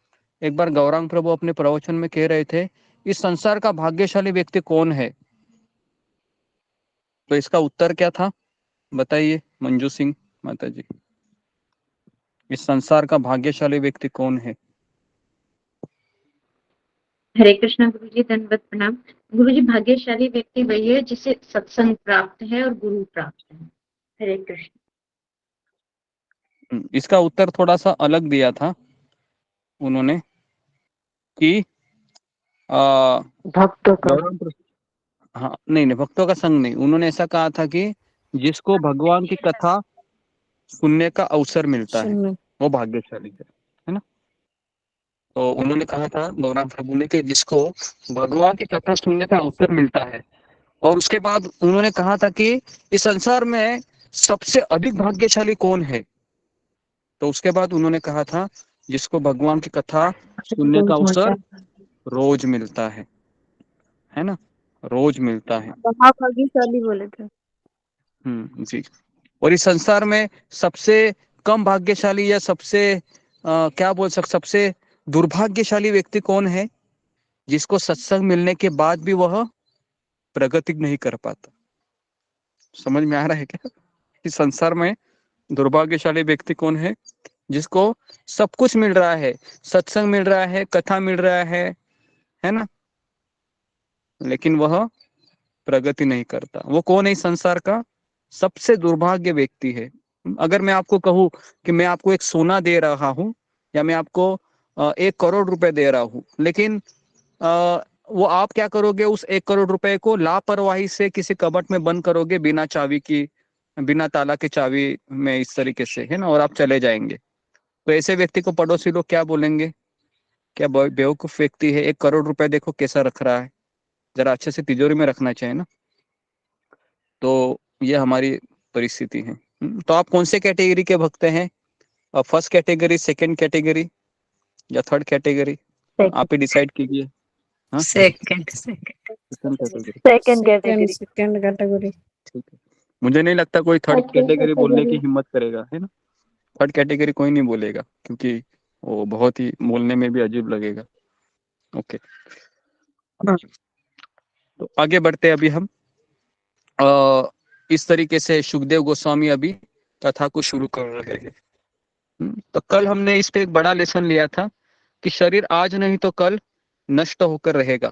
एक बार गौरांग प्रभु अपने प्रवचन में कह रहे थे, इस संसार का भाग्यशाली व्यक्ति कौन है। तो इसका उत्तर क्या था, बताइए मंजू सिंह माता जी, इस संसार का भाग्यशाली व्यक्ति कौन है। हरे कृष्णा गुरु जी, धन्यवाद प्रणाम। गुरु जी, भाग्यशाली व्यक्ति वही है जिसे सत्संग प्राप्त है और गुरु प्राप्त है। हरे कृष्ण। इसका उत्तर थोड़ा सा अलग दिया था उन्होंने कि भक्तों का, हाँ नहीं नहीं, भक्तों का संग नहीं, उन्होंने ऐसा कहा था कि जिसको भगवान की कथा सुनने का अवसर मिलता है वो भाग्यशाली है ना। तो उन्होंने कहा था गौरांग प्रभु ने कि जिसको भगवान की कथा सुनने का अवसर मिलता है, और उसके बाद उन्होंने कहा था कि इस संसार में सबसे अधिक भाग्यशाली कौन है। तो उसके बाद उन्होंने कहा था जिसको भगवान की कथा सुनने का अवसर रोज मिलता है ना, रोज मिलता है। महाभाग्यशाली बोले थे। जी। और इस संसार में सबसे कम भाग्यशाली या सबसे क्या बोल सकते, सबसे दुर्भाग्यशाली व्यक्ति कौन है, जिसको सत्संग मिलने के बाद भी वह प्रगति नहीं कर पाता। समझ में आ रहा है क्या, इस संसार में दुर्भाग्यशाली व्यक्ति कौन है, जिसको सब कुछ मिल रहा है, सत्संग मिल रहा है, कथा मिल रहा है ना, लेकिन वह प्रगति नहीं करता। वो कौन है इस संसार का सबसे दुर्भाग्य व्यक्ति है। अगर मैं आपको कहूं कि मैं आपको एक सोना दे रहा हूं या मैं आपको 1 करोड़ रुपए दे रहा हूं, लेकिन वो आप क्या करोगे, उस 1 करोड़ रुपए को लापरवाही से किसी कबट में बंद करोगे, बिना चाबी की, बिना ताला की चाबी में, इस तरीके से, है ना, और आप चले जाएंगे। तो ऐसे व्यक्ति को पड़ोसी लोग क्या बोलेंगे, क्या बेवकूफ व्यक्ति है, 1 करोड़ रुपए देखो कैसा रख रहा है, जरा अच्छे से तिजोरी में रखना चाहिए ना। तो ये हमारी परिस्थिति है। तो आप कौन से कैटेगरी के भक्त हैं, फर्स्ट कैटेगरी, सेकंड कैटेगरी या थर्ड कैटेगरी, आप ही डिसाइड कीजिए। Second category. ठीक है, मुझे नहीं लगता कोई थर्ड कैटेगरी बोलने की हिम्मत करेगा, है ना। थर्ड कैटेगरी कोई नहीं बोलेगा, क्योंकि वो बहुत ही बोलने में भी अजीब लगेगा। ओके, तो आगे बढ़ते अभी हम इस तरीके से सुखदेव गोस्वामी अभी कथा को शुरू कर रहे हैं। तो कल हमने इस पे एक बड़ा लेसन लिया था कि शरीर आज नहीं तो कल नष्ट होकर रहेगा।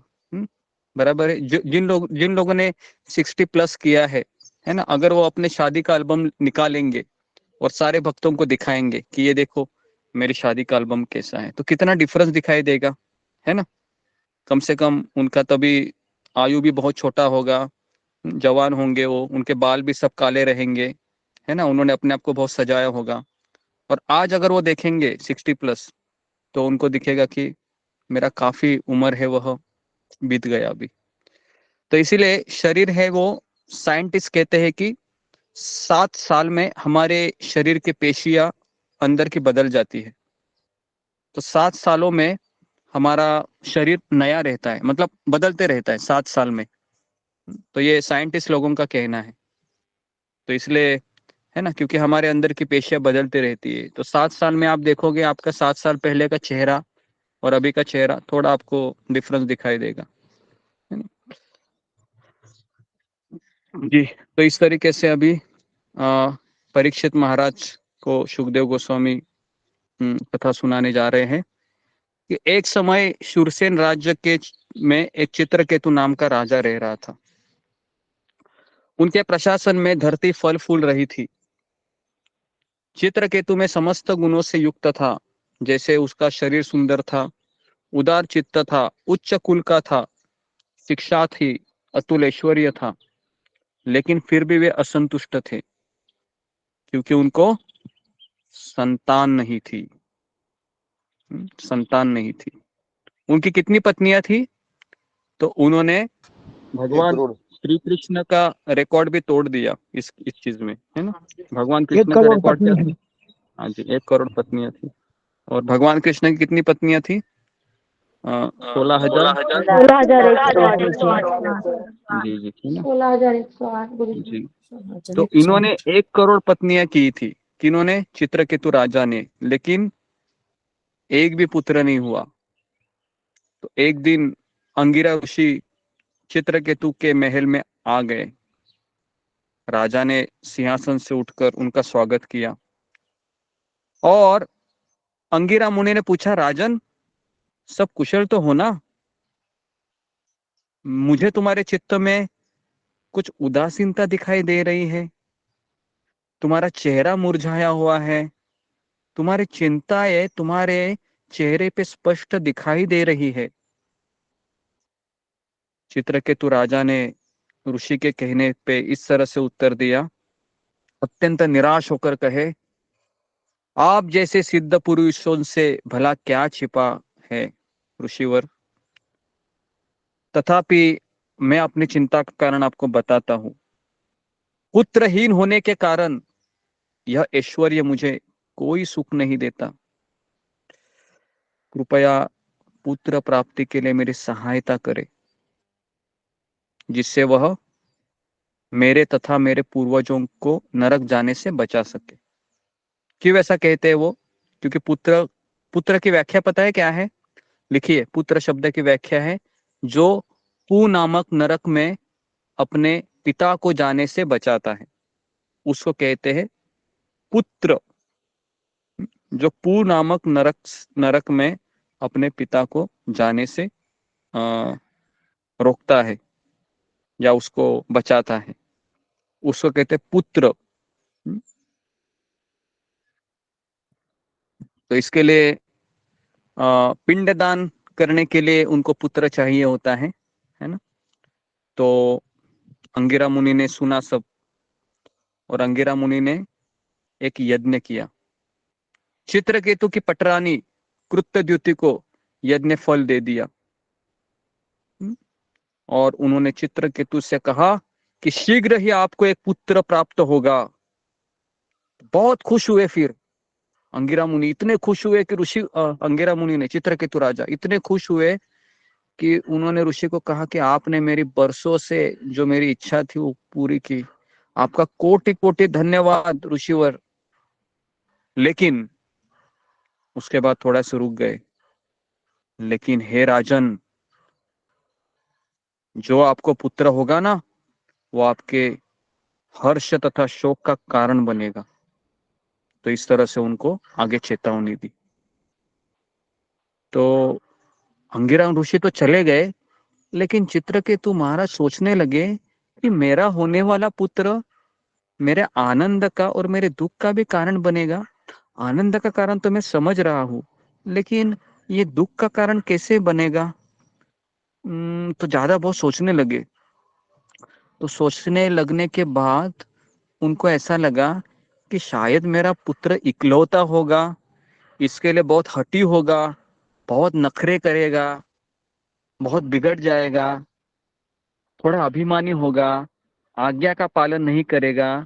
बराबर है। जिन लोगों ने 60+ किया है ना, अगर वो अपने शादी का एल्बम निकालेंगे और सारे भक्तों को दिखाएंगे कि ये देखो मेरी शादी का एल्बम कैसा है, तो कितना डिफरेंस दिखाई देगा, है ना। कम से कम उनका तभी आयु भी बहुत छोटा होगा, जवान होंगे वो, उनके बाल भी सब काले रहेंगे, है ना, उन्होंने अपने आप को बहुत सजाया होगा। और आज अगर वो देखेंगे 60+ तो उनको दिखेगा कि मेरा काफी उम्र है वह बीत गया अभी। तो इसीलिए शरीर है वो, साइंटिस्ट कहते हैं कि 7 साल में हमारे शरीर के पेशियां अंदर की बदल जाती है। तो 7 सालों में हमारा शरीर नया रहता है, मतलब बदलते रहता है 7 साल में। तो ये साइंटिस्ट लोगों का कहना है। तो इसलिए है ना, क्योंकि हमारे अंदर की पेशियां बदलती रहती है। तो 7 साल में आप देखोगे आपका 7 साल पहले का चेहरा और अभी का चेहरा थोड़ा आपको डिफरेंस दिखाई देगा, है ना? जी, तो इस तरीके से अभी परीक्षित महाराज को सुखदेव गोस्वामी कथा सुनाने जा रहे हैं कि एक समय शूरसेन राज्य के में एक चित्रकेतु नाम का राजा रह रहा था। उनके प्रशासन में धरती फल फूल रही थी। चित्रकेतु में समस्त गुणों से युक्त था, जैसे उसका शरीर सुंदर था, उदार चित्त था, उच्च कुल का था, शिक्षा थी, अतुल ऐश्वर्य था। लेकिन फिर भी वे असंतुष्ट थे क्योंकि उनको संतान नहीं थी। संतान नहीं थी। उनकी कितनी पत्नियां थी? तो उन्होंने 1 भगवान करोड़। श्री कृष्ण का रिकॉर्ड भी तोड़ दिया इस चीज में, है ना। भगवान कृष्ण का रिकॉर्ड क्या था? हाँ जी, 1 करोड़ पत्नियां थी। और भगवान कृष्ण की कितनी पत्नियां थी? 16,000। 16,108 जी जी, है ना। 16,108 जी, तो इन्होंने 1 करोड़ पत्नियां की थी। किन्होंने? चित्रकेतु राजा ने। लेकिन एक भी पुत्र नहीं हुआ। तो एक दिन अंगिरा ऋषि चित्रकेतु के महल में आ गए। राजा ने सिंहासन से उठकर उनका स्वागत किया और अंगिरा मुनि ने पूछा, राजन सब कुशल तो हो ना? मुझे तुम्हारे चित्त में कुछ उदासीनता दिखाई दे रही है, तुम्हारा चेहरा मुरझाया हुआ है, तुम्हारी चिंताएं तुम्हारे चेहरे पे स्पष्ट दिखाई दे रही है। चित्रकेतु राजा ने ऋषि के कहने पे इस तरह से उत्तर दिया, अत्यंत निराश होकर कहे, आप जैसे सिद्ध पुरुषों से भला क्या छिपा है ऋषिवर। तथापि मैं अपनी चिंता का कारण आपको बताता हूं। पुत्रहीन होने के कारण यह ऐश्वर्य मुझे कोई सुख नहीं देता। कृपया पुत्र प्राप्ति के लिए मेरी सहायता करें, जिससे वह मेरे तथा मेरे पूर्वजों को नरक जाने से बचा सके। क्यों ऐसा कहते हैं वो? क्योंकि पुत्र की व्याख्या पता है क्या है? लिखिए, पुत्र शब्द की व्याख्या है जो पू नामक नरक में अपने पिता को जाने से बचाता है, उसको कहते हैं पुत्र। जो पू नामक नरक में अपने पिता को जाने से रोकता है या उसको बचाता है, उसको कहते हैं पुत्र। तो इसके लिए पिंडदान करने के लिए उनको पुत्र चाहिए होता है ना। तो अंगिरा मुनि ने सुना सब, और अंगिरा मुनि ने एक यज्ञ किया। चित्रकेतु की पटरानी कृत्यद्युति को यज्ञ फल दे दिया और उन्होंने चित्रकेतु से कहा कि शीघ्र ही आपको एक पुत्र प्राप्त होगा। बहुत खुश हुए। फिर अंगिरा मुनि इतने खुश हुए कि अंगिरा मुनि ने, चित्रकेतु राजा इतने खुश हुए कि उन्होंने ऋषि को कहा कि आपने मेरी बरसों से जो मेरी इच्छा थी वो पूरी की, आपका कोटि कोटि धन्यवाद ऋषिवर। लेकिन उसके बाद थोड़ा से रुक गए। लेकिन हे राजन, जो आपको पुत्र होगा ना, वो आपके हर्ष तथा शोक का कारण बनेगा। तो इस तरह से उनको आगे चेतावनी दी। तो अंगिरा ऋषि तो चले गए, लेकिन चित्रकेतु महाराज सोचने लगे कि मेरा होने वाला पुत्र मेरे आनंद का और मेरे दुख का भी कारण बनेगा। आनंद का कारण तो मैं समझ रहा हूँ, लेकिन ये दुख का कारण कैसे बनेगा? तो ज्यादा बहुत सोचने लगे। तो सोचने लगने के बाद उनको ऐसा लगा कि शायद मेरा पुत्र इकलौता होगा, इसके लिए बहुत हठी होगा, बहुत नखरे करेगा, बहुत बिगड़ जाएगा, थोड़ा अभिमानी होगा, आज्ञा का पालन नहीं करेगा।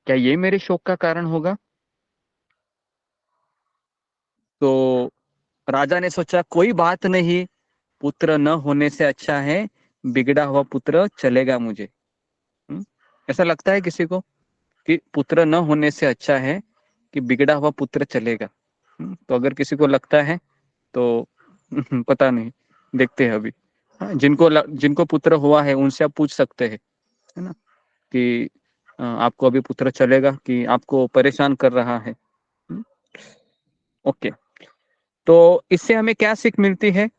क्या ये मेरे शोक का कारण होगा? तो राजा ने सोचा कोई बात नहीं, पुत्र न होने से अच्छा है बिगड़ा हुआ पुत्र चलेगा मुझे। ऐसा लगता है किसी को कि पुत्र न होने से अच्छा है कि बिगड़ा हुआ पुत्र चलेगा? तो अगर किसी को लगता है तो पता नहीं, देखते हैं अभी। हाँ, जिनको पुत्र हुआ है उनसे आप पूछ सकते हैं, है ना, कि आपको अभी पुत्र चलेगा कि आपको परेशान कर रहा है। ओके, तो इससे हमें क्या सीख मिलती है?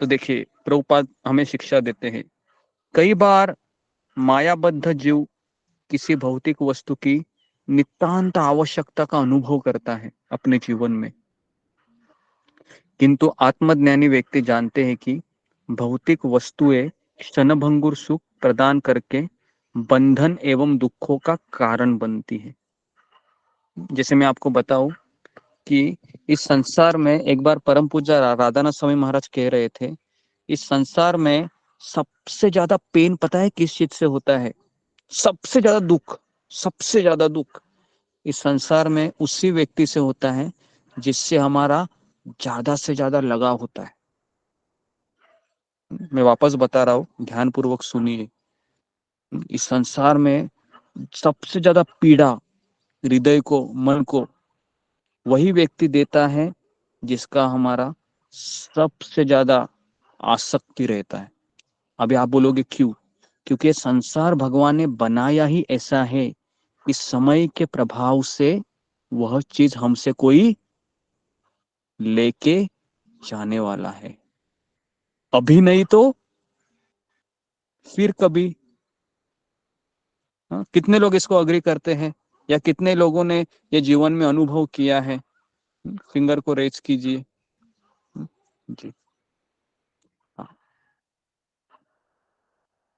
तो देखिए, प्रभुपाद हमें शिक्षा देते हैं, कई बार मायाबद्ध जीव किसी भौतिक वस्तु की नितांत आवश्यकता का अनुभव करता है अपने जीवन में, किंतु आत्मज्ञानी व्यक्ति जानते हैं कि भौतिक वस्तुएं क्षणभंगुर सुख प्रदान करके बंधन एवं दुखों का कारण बनती है। जैसे मैं आपको बताऊं कि इस संसार में, एक बार परम पूज्य राधानाथ स्वामी महाराज कह रहे थे, इस संसार में सबसे ज्यादा पेन पता है किस चीज से होता है? सबसे ज्यादा दुख, सबसे ज्यादा दुख इस संसार में उसी व्यक्ति से होता है जिससे हमारा ज्यादा से ज्यादा लगाव होता है। मैं वापस बता रहा हूं, ध्यान पूर्वक सुनिए। इस संसार में सबसे ज्यादा पीड़ा हृदय को, मन को वही व्यक्ति देता है जिसका हमारा सबसे ज्यादा आसक्ति रहता है। अभी आप बोलोगे क्यों? क्योंकि संसार भगवान ने बनाया ही ऐसा है, इस समय के प्रभाव से वह चीज हमसे कोई लेके जाने वाला है, अभी नहीं तो फिर कभी। हाँ, कितने लोग इसको अग्री करते हैं, या कितने लोगों ने ये जीवन में अनुभव किया है? फिंगर को रेज कीजिए जी। हाँ,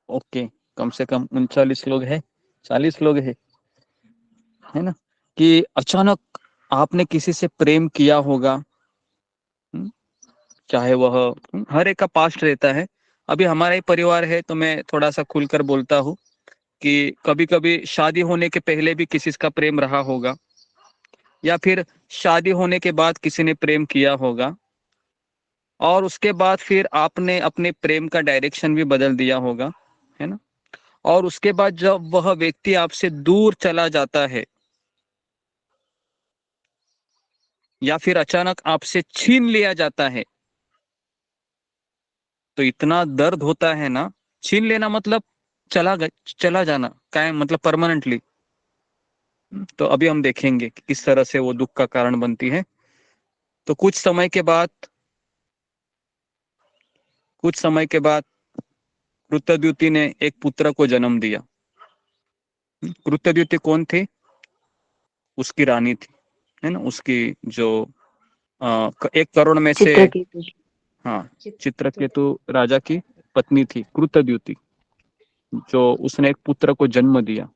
ओके, कम से कम 39 लोग हैं, 40 लोग है ना, कि अचानक आपने किसी से प्रेम किया होगा। चाहे वह, हर एक का पास्ट रहता है। अभी हमारा ही परिवार है तो मैं थोड़ा सा खुलकर बोलता हूँ कि कभी कभी शादी होने के पहले भी किसी का प्रेम रहा होगा, या फिर शादी होने के बाद किसी ने प्रेम किया होगा, और उसके बाद फिर आपने अपने प्रेम का डायरेक्शन भी बदल दिया होगा, है ना। और उसके बाद जब वह व्यक्ति आपसे दूर चला जाता है, या फिर अचानक आपसे छीन लिया जाता है, तो इतना दर्द होता है ना। छीन लेना मतलब चला जाना, क्या मतलब परमानेंटली। तो अभी हम देखेंगे कि किस तरह से वो दुख का कारण बनती है। तो कुछ समय के बाद कृतद्युति ने एक पुत्र को जन्म दिया। कृतद्युति कौन थी? उसकी रानी थी, है ना, उसकी जो 1 करोड़ में से, चित्रकेतु। हाँ, चित्रकेतु राजा की पत्नी थी कृतद्युति, जो उसने एक पुत्र को जन्म दिया।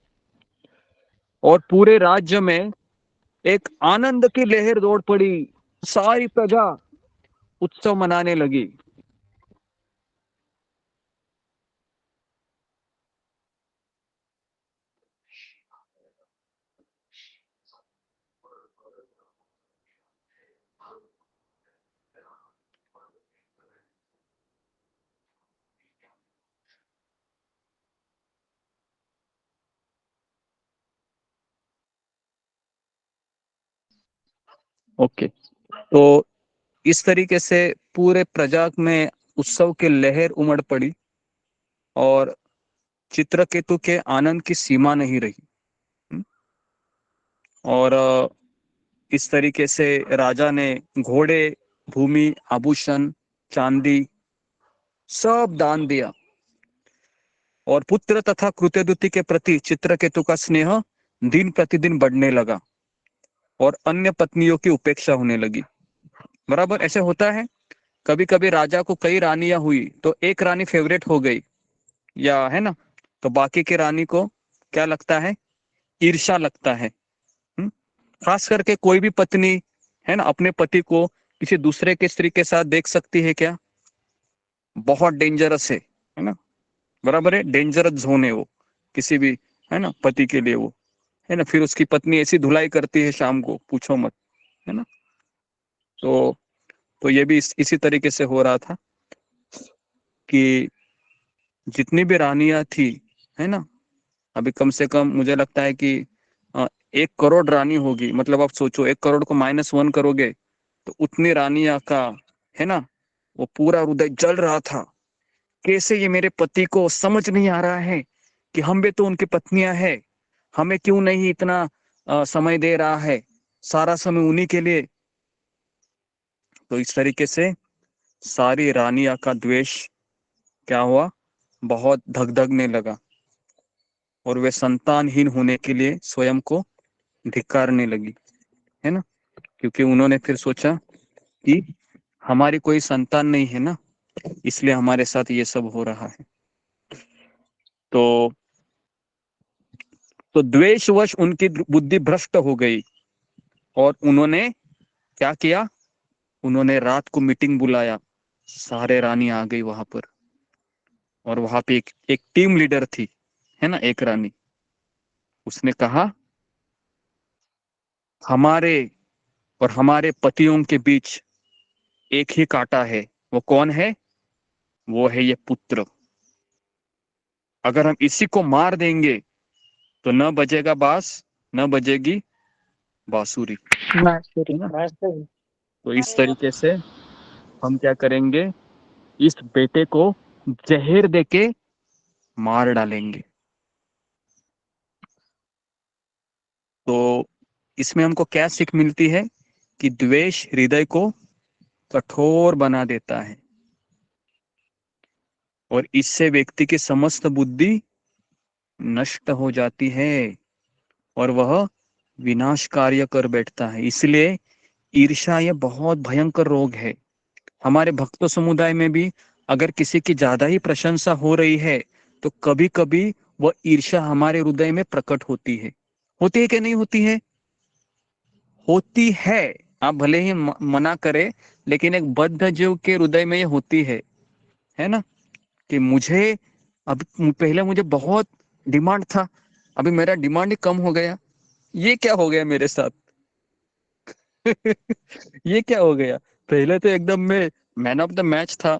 और पूरे राज्य में एक आनंद की लहर दौड़ पड़ी, सारी प्रजा उत्सव मनाने लगी। ओके, तो इस तरीके से पूरे प्रजा में उत्सव की लहर उमड़ पड़ी और चित्रकेतु के आनंद की सीमा नहीं रही। और इस तरीके से राजा ने घोड़े, भूमि, आभूषण, चांदी सब दान दिया और पुत्र तथा कृत्यदुति के प्रति चित्रकेतु का स्नेह दिन प्रतिदिन बढ़ने लगा और अन्य पत्नियों की उपेक्षा होने लगी। बराबर ऐसे होता है, कभी कभी राजा को कई रानियां हुई तो एक रानी फेवरेट हो गई, या है ना, तो बाकी की रानी को क्या लगता है, ईर्ष्या लगता है। खास करके कोई भी पत्नी है ना अपने पति को किसी दूसरे के स्त्री के साथ देख सकती है क्या? बहुत डेंजरस है ना, बराबर है, डेंजरस जोन है वो किसी भी, है ना, पति के लिए वो, है ना। फिर उसकी पत्नी ऐसी धुलाई करती है शाम को, पूछो मत, है ना। तो ये भी इसी तरीके से हो रहा था कि जितनी भी रानियां थी, है ना, अभी कम से कम मुझे लगता है कि 1 करोड़ रानी होगी। मतलब आप सोचो 1 करोड़ को -1 करोगे तो उतनी रानियां का, है ना, वो पूरा हृदय जल रहा था। कैसे ये मेरे पति को समझ नहीं आ रहा है कि हम भी तो उनकी पत्नियां हैं, हमें क्यों नहीं इतना समय दे रहा है, सारा समय उन्हीं के लिए। तो इस तरीके से सारी रानियां का द्वेष क्या हुआ, बहुत धगधगने लगा और वे संतानहीन होने के लिए स्वयं को धिक्कारने लगी, है ना। क्योंकि उन्होंने फिर सोचा कि हमारी कोई संतान नहीं है ना, इसलिए हमारे साथ ये सब हो रहा है। तो द्वेषवश उनकी बुद्धि भ्रष्ट हो गई और उन्होंने क्या किया, उन्होंने रात को मीटिंग बुलाया, सारे रानी आ गई वहां पर और वहां पे एक टीम लीडर थी, है ना, एक रानी। उसने कहा हमारे और हमारे पतियों के बीच एक ही कांटा है, वो कौन है, वो है ये पुत्र। अगर हम इसी को मार देंगे तो न बजेगा बांस, न बजेगी बांसुरी। तो इस तरीके से हम क्या करेंगे, इस बेटे को जहर देके मार डालेंगे। तो इसमें हमको क्या सीख मिलती है कि द्वेष हृदय को कठोर बना देता है और इससे व्यक्ति की समस्त बुद्धि नष्ट हो जाती है और वह विनाश कार्य कर बैठता है। इसलिए ईर्ष्या ये बहुत भयंकर रोग है। हमारे भक्त समुदाय में भी अगर किसी की ज्यादा ही प्रशंसा हो रही है तो कभी कभी वह ईर्ष्या हमारे हृदय में प्रकट होती है कि नहीं होती है? होती है। आप भले ही मना करें, लेकिन एक बद्ध जीव के हृदय में ये होती है ना, कि मुझे अब पहले मुझे बहुत डिमांड था, अभी मेरा डिमांड ही कम हो गया, ये क्या हो गया मेरे साथ? ये क्या हो गया? पहले तो एकदम मैं मैन ऑफ द मैच था,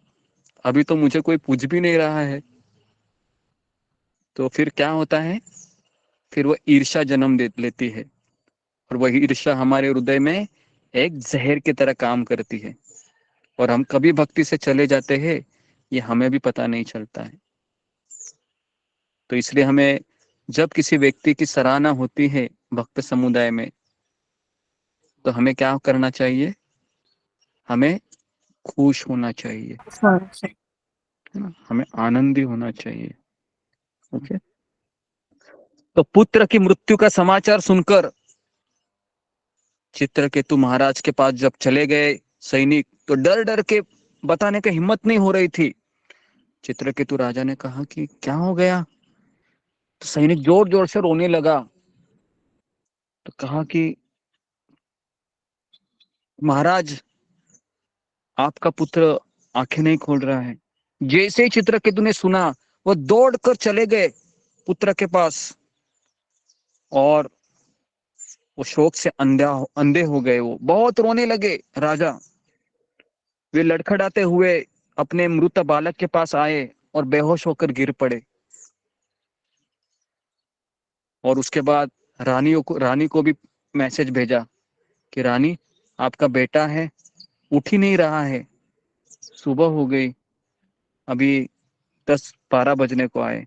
अभी तो मुझे कोई पूछ भी नहीं रहा है। तो फिर क्या होता है, फिर वो ईर्ष्या जन्म लेती है और वही ईर्ष्या हमारे हृदय में एक जहर की तरह काम करती है और हम कभी भक्ति से चले जाते हैं, ये हमें भी पता नहीं चलता है। तो इसलिए हमें जब किसी व्यक्ति की सराहना होती है भक्त समुदाय में, तो हमें क्या करना चाहिए, हमें खुश होना चाहिए, है ना, हमें आनंदी होना चाहिए। ओके। तो पुत्र की मृत्यु का समाचार सुनकर चित्रकेतु महाराज के पास जब चले गए सैनिक, तो डर डर के बताने की हिम्मत नहीं हो रही थी। चित्रकेतु राजा ने कहा कि क्या हो गया? तो सैनिक जोर जोर से रोने लगा। तो कहा कि महाराज, आपका पुत्र आंखें नहीं खोल रहा है। जैसे ही चित्रकेतु ने सुना, वो दौड़कर चले गए पुत्र के पास और वो शोक से अंधे हो गए। वो बहुत रोने लगे राजा। वे लड़खड़ाते हुए अपने मृत बालक के पास आए और बेहोश होकर गिर पड़े। और उसके बाद रानी को भी मैसेज भेजा कि रानी, आपका बेटा है, उठ ही नहीं रहा है, सुबह हो गई, अभी 10-12 बजने को आए।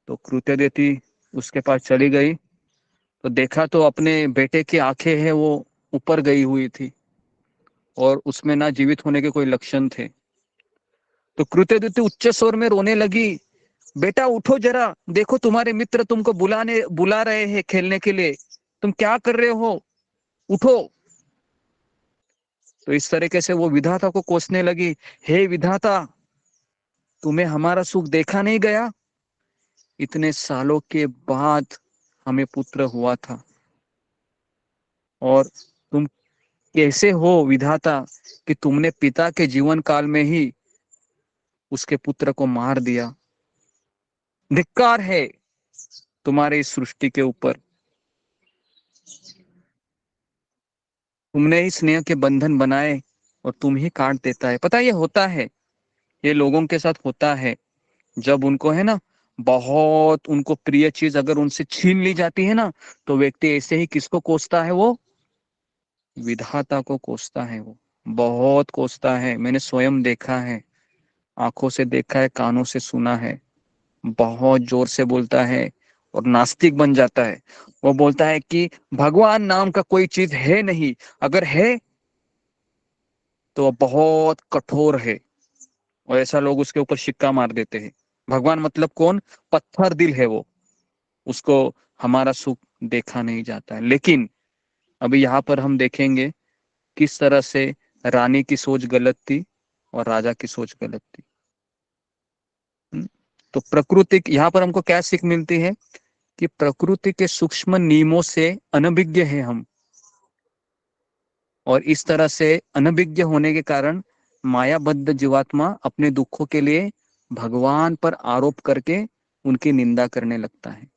तो कृत्यदेती उसके पास चली गई, तो देखा तो अपने बेटे की आंखें है वो ऊपर गई हुई थी और उसमें ना जीवित होने के कोई लक्षण थे। तो कृत्यदेती उच्च स्वर में रोने लगी, बेटा उठो जरा, देखो तुम्हारे मित्र तुमको बुला रहे हैं खेलने के लिए, तुम क्या कर रहे हो, उठो। तो इस तरीके से वो विधाता को कोसने लगी, हे विधाता, तुम्हें हमारा सुख देखा नहीं गया, इतने सालों के बाद हमें पुत्र हुआ था और तुम कैसे हो विधाता कि तुमने पिता के जीवन काल में ही उसके पुत्र को मार दिया। धिक्कार है तुम्हारे इस सृष्टि के ऊपर, तुमने ही स्नेह के बंधन बनाए और तुम ही काट देता है। पता है ये होता है, ये लोगों के साथ होता है, जब उनको है ना बहुत उनको प्रिय चीज अगर उनसे छीन ली जाती है ना, तो व्यक्ति ऐसे ही किसको कोसता है, वो विधाता को कोसता है, वो बहुत कोसता है। मैंने स्वयं देखा है, आंखों से देखा है, कानों से सुना है, बहुत जोर से बोलता है और नास्तिक बन जाता है। वो बोलता है कि भगवान नाम का कोई चीज है नहीं, अगर है तो बहुत कठोर है, और ऐसा लोग उसके ऊपर सिक्का मार देते हैं। भगवान मतलब कौन, पत्थर दिल है वो, उसको हमारा सुख देखा नहीं जाता है। लेकिन अभी यहाँ पर हम देखेंगे किस तरह से रानी की सोच गलत थी और राजा की सोच गलत थी। तो प्रकृति, यहाँ पर हमको क्या सीख मिलती है कि प्रकृति के सूक्ष्म नियमों से अनभिज्ञ है हम, और इस तरह से अनभिज्ञ होने के कारण मायाबद्ध जीवात्मा अपने दुखों के लिए भगवान पर आरोप करके उनकी निंदा करने लगता है।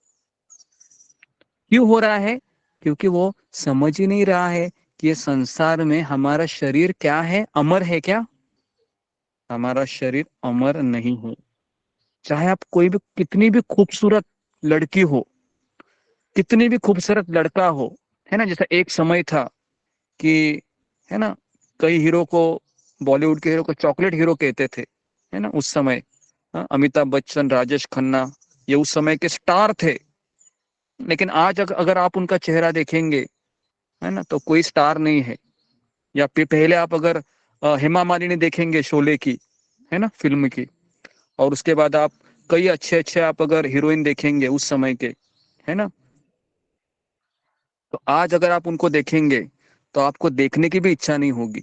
क्यों हो रहा है, क्योंकि वो समझ ही नहीं रहा है कि ये संसार में हमारा शरीर क्या है, अमर है क्या, हमारा शरीर अमर नहीं है। चाहे आप कोई भी कितनी भी खूबसूरत लड़की हो, कितनी भी खूबसूरत लड़का हो, है ना, जैसा एक समय था कि है ना कई हीरो को, बॉलीवुड के हीरो को चॉकलेट हीरो कहते थे, है ना उस समय। अमिताभ बच्चन, राजेश खन्ना, ये उस समय के स्टार थे। लेकिन आज अगर आप उनका चेहरा देखेंगे, है ना, तो कोई स्टार नहीं है। या पहले आप अगर हेमा मालिनी देखेंगे शोले की, है ना फिल्म की, और उसके बाद आप कई अच्छे अच्छे आप अगर हीरोइन देखेंगे उस समय के, है ना, तो आज अगर आप उनको देखेंगे तो आपको देखने की भी इच्छा नहीं होगी।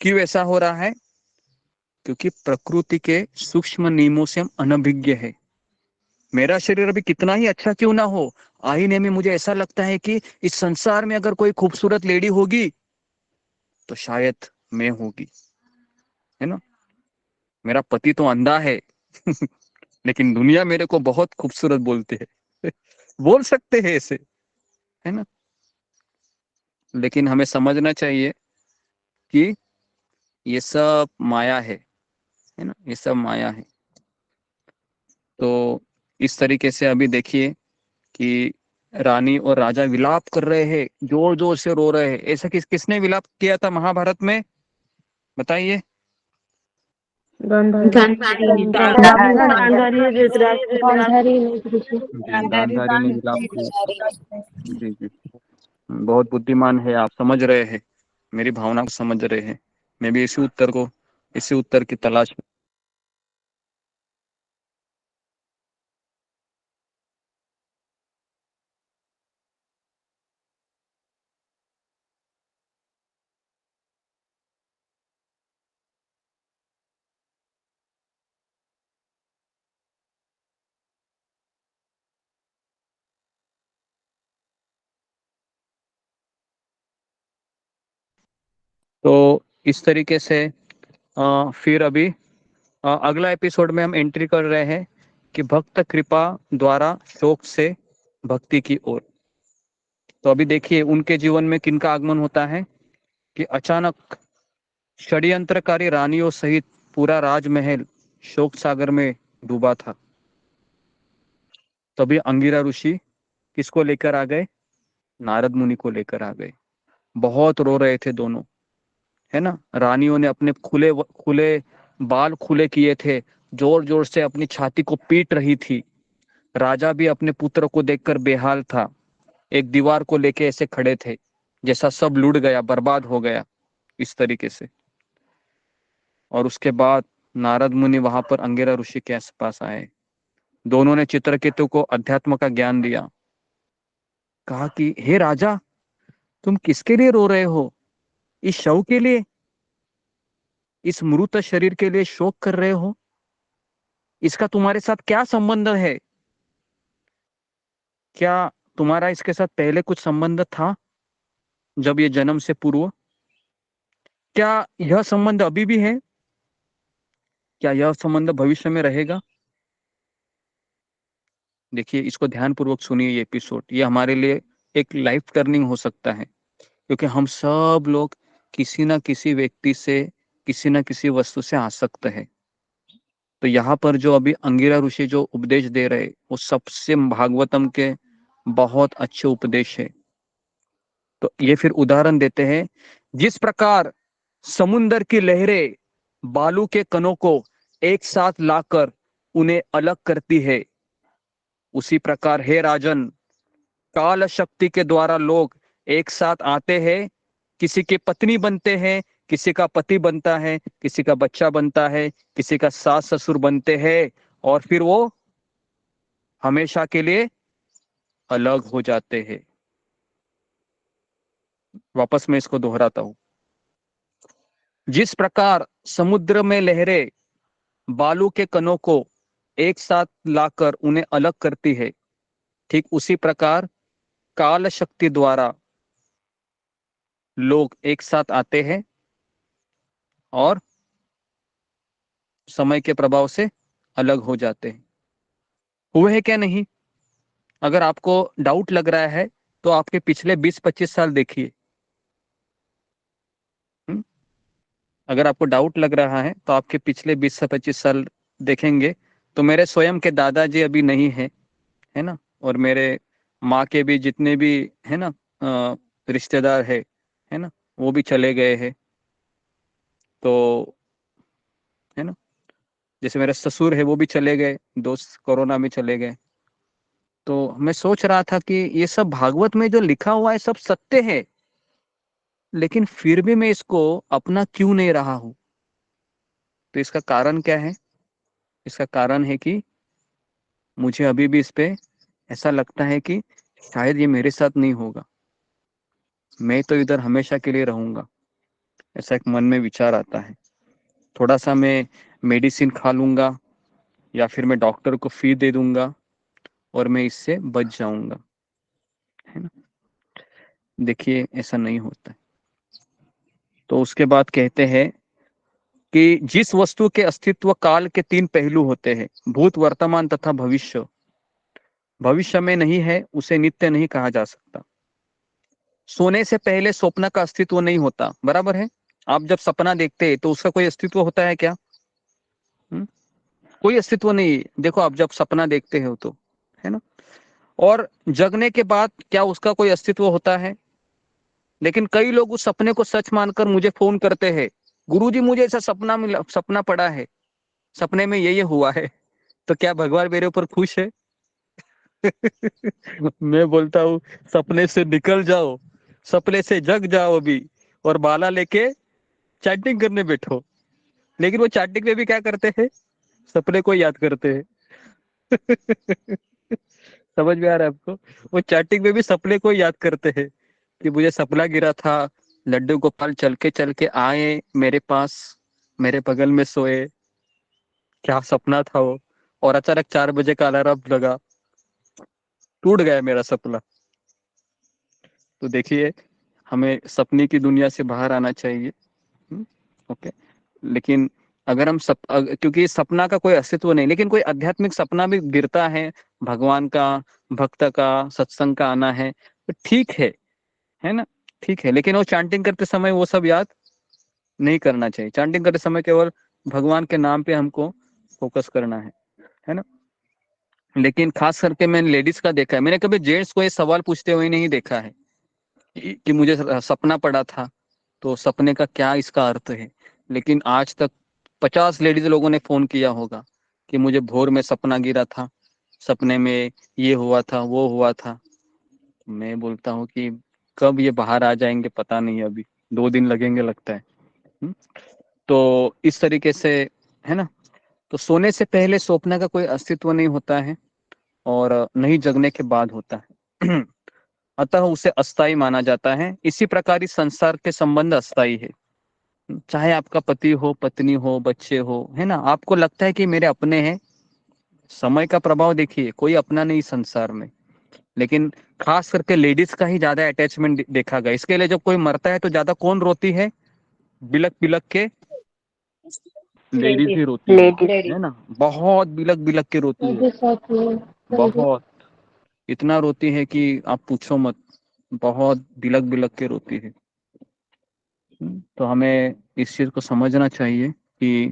क्यों ऐसा हो रहा है, क्योंकि प्रकृति के सूक्ष्म नियमों से हम अनभिज्ञ है। मेरा शरीर अभी कितना ही अच्छा क्यों ना हो, आईने में मुझे ऐसा लगता है कि इस संसार में अगर कोई खूबसूरत लेडी होगी तो शायद मैं होगी, है ना। मेरा पति तो अंधा है लेकिन दुनिया मेरे को बहुत खूबसूरत बोलती है बोल सकते हैं ऐसे, है ना। लेकिन हमें समझना चाहिए कि ये सब माया है ना, ये सब माया है। तो इस तरीके से अभी देखिए कि रानी और राजा विलाप कर रहे हैं, जोर जोर से रो रहे हैं। ऐसा किसने विलाप किया था महाभारत में, बताइए। गांधारी ने विलाप किया। जी जी, बहुत बुद्धिमान है आप, समझ रहे हैं, मेरी भावना को समझ रहे हैं। मैं भी इसी उत्तर की तलाश में। तो इस तरीके से फिर अभी अगला एपिसोड में हम एंट्री कर रहे हैं कि भक्त कृपा द्वारा शोक से भक्ति की ओर। तो अभी देखिए उनके जीवन में किनका आगमन होता है कि अचानक षड्यंत्रकारी रानियों सहित पूरा राजमहल शोक सागर में डूबा था। तभी अंगिरा ऋषि किसको लेकर आ गए, नारद मुनि को लेकर आ गए। बहुत रो रहे थे दोनों, है ना। रानियों ने अपने खुले खुले बाल खुले किए थे, जोर जोर से अपनी छाती को पीट रही थी। राजा भी अपने पुत्र को देखकर बेहाल था, एक दीवार को लेके ऐसे खड़े थे जैसा सब लुट गया, बर्बाद हो गया, इस तरीके से। और उसके बाद नारद मुनि वहां पर अंगिरा ऋषि के पास आए। दोनों ने चित्रकेतु को अध्यात्म का ज्ञान दिया। कहा कि हे राजा, तुम किसके लिए रो रहे हो? इस शव के लिए, इस मृत शरीर के लिए शोक कर रहे हो? इसका तुम्हारे साथ क्या संबंध है? क्या तुम्हारा इसके साथ पहले कुछ संबंध था, जब ये जन्म से पूर्व? क्या यह संबंध अभी भी है? क्या यह संबंध भविष्य में रहेगा? देखिए, इसको ध्यानपूर्वक सुनिए। ये एपिसोड ये हमारे लिए एक लाइफ टर्निंग हो सकता है, क्योंकि हम सब लोग किसी ना किसी व्यक्ति से, किसी ना किसी वस्तु से आसक्त है। तो यहाँ पर जो अभी अंगिरा ऋषि जो उपदेश दे रहे, वो सबसे भागवतम के बहुत अच्छे उपदेश है। तो ये फिर उदाहरण देते हैं, जिस प्रकार समुंदर की लहरें बालू के कणों को एक साथ लाकर उन्हें अलग करती है, उसी प्रकार हे राजन, काल शक्ति के द्वारा लोग एक साथ आते हैं, किसी की पत्नी बनते हैं, किसी का पति बनता है, किसी का बच्चा बनता है, किसी का सास ससुर बनते हैं, और फिर वो हमेशा के लिए अलग हो जाते हैं। वापस मैं इसको दोहराता हूं। जिस प्रकार समुद्र में लहरें बालू के कणों को एक साथ लाकर उन्हें अलग करती है, ठीक उसी प्रकार काल शक्ति द्वारा लोग एक साथ आते हैं और समय के प्रभाव से अलग हो जाते हैं। हुए है क्या नहीं? अगर आपको डाउट लग रहा है तो आपके पिछले 20-25 साल देखिए। अगर आपको डाउट लग रहा है तो आपके पिछले 20 से 25 साल देखेंगे तो मेरे स्वयं के दादाजी अभी नहीं है ना, और मेरे माँ के भी जितने भी है ना रिश्तेदार है ना, वो भी चले गए हैं। तो है ना, जैसे मेरे ससुर है वो भी चले गए, दोस्त कोरोना में चले गए। तो मैं सोच रहा था कि ये सब भागवत में जो लिखा हुआ है सब सत्य है, लेकिन फिर भी मैं इसको अपना क्यों नहीं रहा हूं? तो इसका कारण क्या है? इसका कारण है कि मुझे अभी भी इस पे ऐसा लगता है कि शायद ये मेरे साथ नहीं होगा, मैं तो इधर हमेशा के लिए रहूंगा, ऐसा एक मन में विचार आता है। थोड़ा सा मैं मेडिसिन खा लूंगा या फिर मैं डॉक्टर को फी दे दूंगा और मैं इससे बच जाऊंगा, है ना। देखिए, ऐसा नहीं होता है। तो उसके बाद कहते हैं कि जिस वस्तु के अस्तित्व काल के 3 पहलू होते हैं, भूत, वर्तमान तथा भविष्य, भविष्य में नहीं है उसे नित्य नहीं कहा जा सकता। सोने से पहले स्वप्न का अस्तित्व नहीं होता, बराबर है। आप जब सपना देखते हैं तो उसका कोई अस्तित्व होता है क्या? कोई अस्तित्व नहीं। देखो, आप जब सपना देखते हो तो, है ना, और जगने के बाद क्या उसका कोई अस्तित्व होता है? लेकिन कई लोग उस सपने को सच मानकर मुझे फोन करते हैं, गुरुजी मुझे ऐसा सपना मिला, सपना पड़ा है, सपने में ये हुआ है। तो क्या भगवान मेरे ऊपर खुश है? मैं बोलता हूँ, सपने से निकल जाओ, सपने से जग जाओ अभी, और माला लेके चैटिंग करने बैठो। लेकिन वो चैटिंग में भी क्या करते हैं? सपने को याद करते हैं। समझ में आ रहा है आपको? वो चैटिंग में भी सपने को याद करते हैं कि मुझे सपना गिरा था, लड्डू गोपाल चल के आए मेरे पास, मेरे बगल में सोए, क्या सपना था वो, और अचानक 4 बजे का अलार्म लगा, टूट गया मेरा सपना। तो देखिए, हमें सपने की दुनिया से बाहर आना चाहिए। ओके, लेकिन अगर हम क्योंकि सपना का कोई अस्तित्व नहीं, लेकिन कोई आध्यात्मिक सपना भी गिरता है, भगवान का, भक्त का, सत्संग का आना है, तो ठीक है ना, ठीक है। लेकिन वो चैंटिंग करते समय वो सब याद नहीं करना चाहिए। चैंटिंग करते समय केवल भगवान के नाम पे हमको फोकस करना है ना। लेकिन खास करके मैंने लेडीज का देखा है, मैंने कभी जेंट्स को ये सवाल पूछते हुए नहीं देखा है। कि मुझे सपना पड़ा था, तो सपने का क्या इसका अर्थ है। लेकिन आज तक 50 लेडीज लोगों ने फोन किया होगा कि मुझे भोर में सपना गिरा था, सपने में ये हुआ था, वो हुआ था। मैं बोलता हूँ कि कब ये बाहर आ जाएंगे पता नहीं, अभी 2 दिन लगेंगे लगता है। तो इस तरीके से है ना। तो सोने से पहले स्वप्न का कोई अस्तित्व नहीं होता है और नहीं जगने के बाद होता है। अतः उसे अस्थाई माना जाता है। इसी प्रकार इस संसार के संबंध अस्थाई है। चाहे आपका पति हो, पत्नी हो, बच्चे हो, है ना, आपको लगता है कि मेरे अपने हैं, समय का प्रभाव देखिए, कोई अपना नहीं संसार में। लेकिन खास करके लेडीज का ही ज्यादा अटैचमेंट देखा गया। इसके लिए जब कोई मरता है तो ज्यादा कौन रोती है? बिलक बिलक के लेडीज ही रोती है ना, बहुत बिलक बिलक के रोती है, बहुत, इतना रोती है कि आप पूछो मत, बहुत बिलक बिलक के रोती है। तो हमें इस चीज को समझना चाहिए कि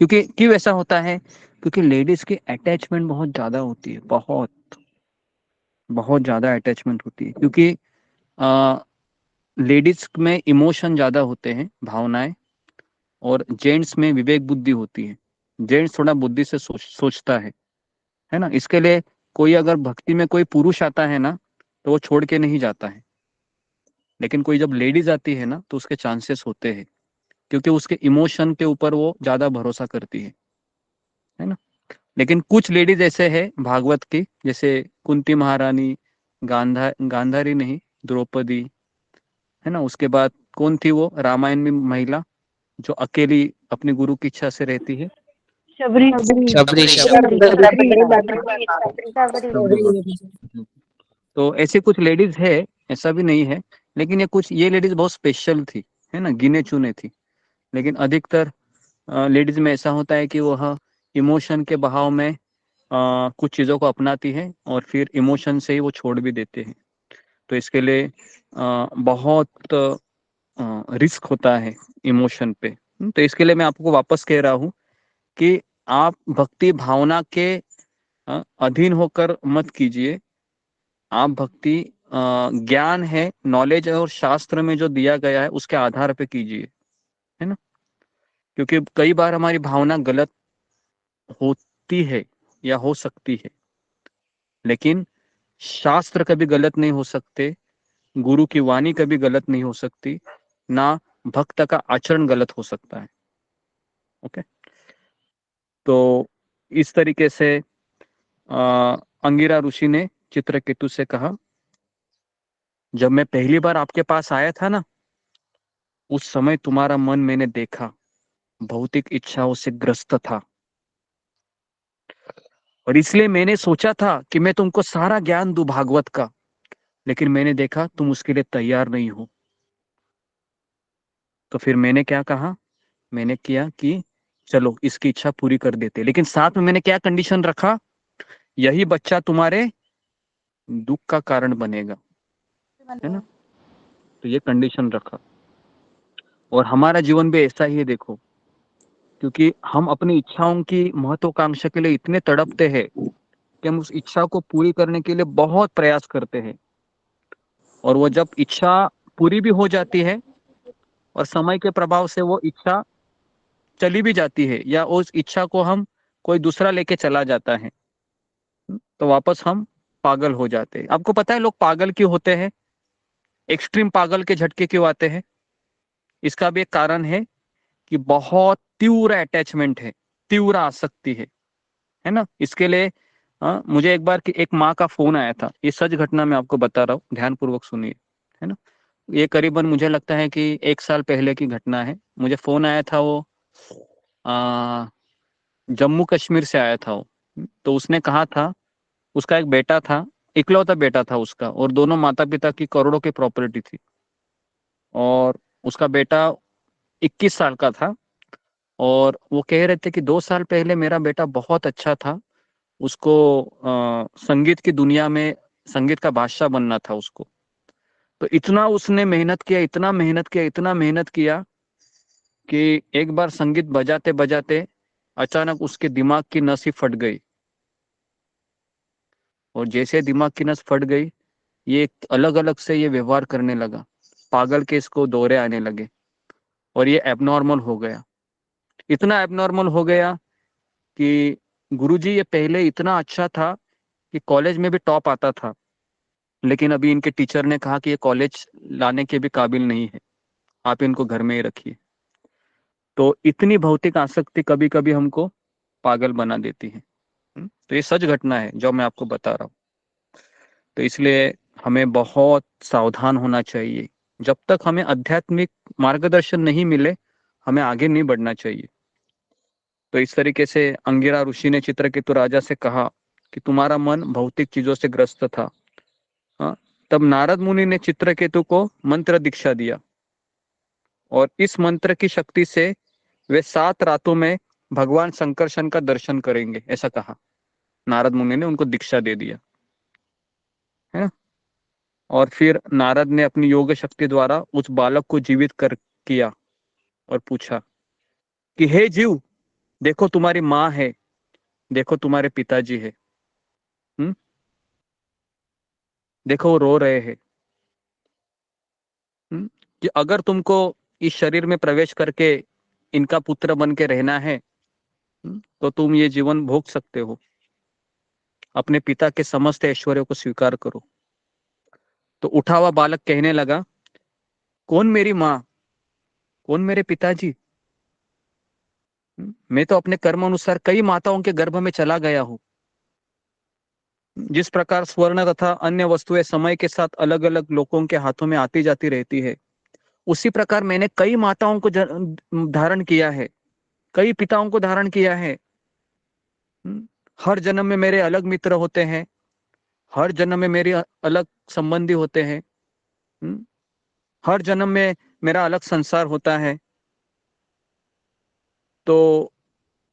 क्योंकि क्यों ऐसा होता है, क्योंकि लेडीज की अटैचमेंट बहुत ज्यादा होती है, बहुत बहुत ज्यादा अटैचमेंट होती है। क्योंकि लेडीज में इमोशन ज्यादा होते हैं, भावनाएं, और जेंट्स में विवेक बुद्धि होती है। जेंट्स थोड़ा बुद्धि से सोचता है ना। इसके लिए कोई अगर भक्ति में कोई पुरुष आता है ना तो वो छोड़ के नहीं जाता है। लेकिन कोई जब लेडीज आती है ना तो उसके चांसेस होते हैं, क्योंकि उसके इमोशन के ऊपर वो ज्यादा भरोसा करती है ना। लेकिन कुछ लेडीज ऐसे है भागवत की, जैसे कुंती महारानी, गांधारी नहीं, द्रौपदी, है ना। उसके बाद कौन थी वो रामायण में महिला जो अकेली अपने गुरु की इच्छा से रहती है? शबरी तो ऐसे कुछ लेडीज है, ऐसा भी नहीं है। लेकिन ये लेडीज बहुत स्पेशल थी, है ना, गिने चुने थी। लेकिन अधिकतर लेडीज में ऐसा होता है कि वह इमोशन के बहाव में कुछ चीज़ों को अपनाती है और फिर इमोशन से ही वो छोड़ भी देते हैं। तो इसके लिए बहुत रिस्क होता है इमोशन पे। तो इसके लिए मैं आपको वापस कह रहा हूँ कि आप भक्ति भावना के अधीन होकर मत कीजिए। आप भक्ति ज्ञान है, नॉलेज है और शास्त्र में जो दिया गया है उसके आधार पे कीजिए, है ना। क्योंकि कई बार हमारी भावना गलत होती है या हो सकती है, लेकिन शास्त्र कभी गलत नहीं हो सकते, गुरु की वाणी कभी गलत नहीं हो सकती, ना भक्त का आचरण गलत हो सकता है। ओके। तो इस तरीके से अंगिरा ऋषि ने चित्रकेतु से कहा, जब मैं पहली बार आपके पास आया था ना, उस समय तुम्हारा मन मैंने देखा भौतिक इच्छाओं से ग्रस्त था, और इसलिए मैंने सोचा था कि मैं तुमको सारा ज्ञान दूं भागवत का, लेकिन मैंने देखा तुम उसके लिए तैयार नहीं हो। तो फिर मैंने क्या कहा, मैंने किया कि चलो इसकी इच्छा पूरी कर देते, लेकिन साथ में मैंने क्या कंडीशन रखा, यही बच्चा तुम्हारे दुख का कारण बनेगा, है ना। तो ये कंडीशन रखा। और हमारा जीवन भी ऐसा ही है, देखो, क्योंकि हम अपनी इच्छाओं की महत्वाकांक्षा के लिए इतने तड़पते हैं कि हम उस इच्छा को पूरी करने के लिए बहुत प्रयास करते हैं, और वो जब इच्छा पूरी भी हो जाती है और समय के प्रभाव से वो इच्छा चली भी जाती है, या उस इच्छा को हम कोई दूसरा लेके चला जाता है, तो वापस हम पागल हो जाते हैं। आपको पता है लोग पागल क्यों होते हैं? एक्सट्रीम पागल के झटके क्यों आते हैं? इसका भी एक कारण है कि बहुत तीव्र अटैचमेंट है, तीव्र आसक्ति है ना। इसके लिए मुझे एक बार एक माँ का फोन आया था, ये सच घटना मैं आपको बता रहा हूँ, ध्यानपूर्वक सुनिए, है ना। ये करीबन मुझे लगता है कि 1 साल पहले की घटना है। मुझे फोन आया था, वो जम्मू कश्मीर से आया था वो। तो उसने कहा था, उसका एक बेटा था, इकलौता बेटा था उसका, और दोनों माता पिता की करोड़ों की प्रॉपर्टी थी, और उसका बेटा 21 साल का था। और वो कह रहे थे कि 2 साल पहले मेरा बेटा बहुत अच्छा था, उसको संगीत की दुनिया में संगीत का बादशाह बनना था उसको। तो इतना उसने मेहनत किया, इतना मेहनत किया, इतना मेहनत किया कि एक बार संगीत बजाते बजाते अचानक उसके दिमाग की नस ही फट गई। और जैसे दिमाग की नस फट गई ये अलग अलग से ये व्यवहार करने लगा, पागल के इसको दौरे आने लगे और ये एबनॉर्मल हो गया। इतना एबनॉर्मल हो गया कि गुरुजी ये पहले इतना अच्छा था कि कॉलेज में भी टॉप आता था, लेकिन अभी इनके टीचर ने कहा कि ये कॉलेज लाने के भी काबिल नहीं है, आप इनको घर में ही रखिए। तो इतनी भौतिक आसक्ति कभी कभी हमको पागल बना देती है। तो ये सच घटना है जो मैं आपको बता रहा हूँ। तो इसलिए हमें बहुत सावधान होना चाहिए। जब तक हमें आध्यात्मिक मार्गदर्शन नहीं मिले, हमें आगे नहीं बढ़ना चाहिए। तो इस तरीके से अंगिरा ऋषि ने चित्रकेतु राजा से कहा कि तुम्हारा मन भौतिक चीजों से ग्रस्त था। हाँ, तब नारद मुनि ने चित्रकेतु को मंत्र दीक्षा दिया और इस मंत्र की शक्ति से वे 7 रातों में भगवान शंकरशन का दर्शन करेंगे, ऐसा कहा। नारद मुनि ने उनको दीक्षा दे दिया है ना। और फिर नारद ने अपनी योग शक्ति द्वारा उस बालक को जीवित कर किया और पूछा कि हे जीव, देखो तुम्हारी माँ है, देखो तुम्हारे पिताजी है, देखो वो रो रहे हैं। कि अगर तुमको इस शरीर में प्रवेश करके इनका पुत्र बन के रहना है, तो तुम ये जीवन भोग सकते हो, अपने पिता के समस्त ऐश्वर्यों को स्वीकार करो। तो उठा हुआ बालक कहने लगा, कौन मेरी माँ, कौन मेरे पिताजी? मैं तो अपने कर्म अनुसार कई माताओं के गर्भ में चला गया हूं। जिस प्रकार स्वर्ण तथा अन्य वस्तुएं समय के साथ अलग अलग लोगों के हाथों में आती जाती रहती है, उसी प्रकार मैंने कई माताओं को धारण किया है, कई पिताओं को धारण किया है। हर जन्म में मेरे अलग मित्र होते हैं, हर जन्म में मेरे अलग संबंधी होते हैं, हर जन्म में मेरा अलग संसार होता है। तो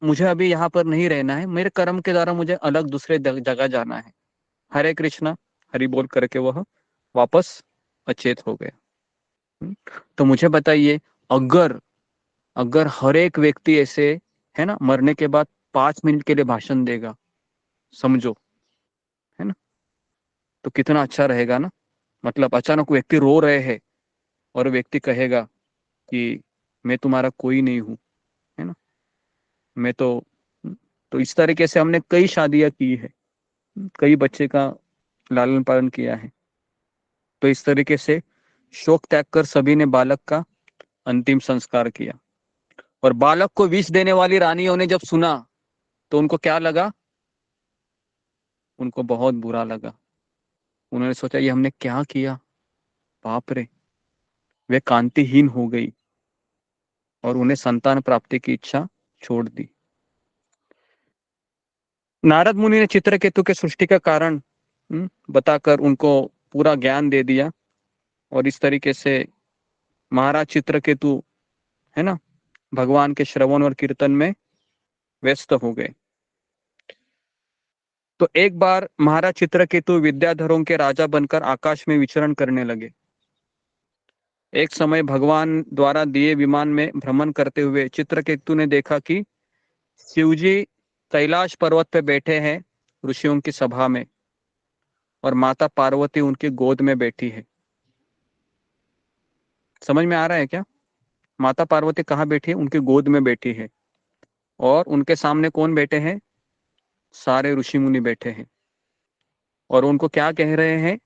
मुझे अभी यहाँ पर नहीं रहना है, मेरे कर्म के द्वारा मुझे अलग दूसरे जगह जाना है। हरे कृष्णा हरि बोल करके वह वापस अचेत हो गया। तो मुझे बताइए, अगर अगर हर एक व्यक्ति ऐसे है ना मरने के बाद 5 मिनट के लिए भाषण देगा, समझो, है ना, तो कितना अच्छा रहेगा ना। मतलब अचानक व्यक्ति रो रहे हैं और व्यक्ति कहेगा कि मैं तुम्हारा कोई नहीं हूं, है ना, मैं तो इस तरीके से हमने कई शादियां की है, कई बच्चे का लालन पालन किया है। तो इस तरीके से शोक त्याग कर सभी ने बालक का अंतिम संस्कार किया। और बालक को विष देने वाली रानियों ने जब सुना तो उनको क्या लगा? उनको बहुत बुरा लगा। उन्होंने सोचा ये हमने क्या किया, बाप रे। वे कांतिहीन हो गई और उन्हें संतान प्राप्ति की इच्छा छोड़ दी। नारद मुनि ने चित्रकेतु के सृष्टि का कारण बताकर उनको पूरा ज्ञान दे दिया और इस तरीके से महाराज चित्रकेतु है ना भगवान के श्रवण और कीर्तन में व्यस्त हो गए। तो एक बार महाराज चित्रकेतु विद्याधरों के राजा बनकर आकाश में विचरण करने लगे। एक समय भगवान द्वारा दिए विमान में भ्रमण करते हुए चित्रकेतु ने देखा कि शिवजी कैलाश पर्वत पे बैठे हैं ऋषियों की सभा में और माता पार्वती उनकी गोद में बैठी है। समझ में आ रहा है क्या? माता पार्वती कहाँ बैठी है? उनकी गोद में बैठी है और उनके सामने कौन बैठे हैं? सारे ऋषि मुनि बैठे हैं और उनको क्या कह रहे हैं?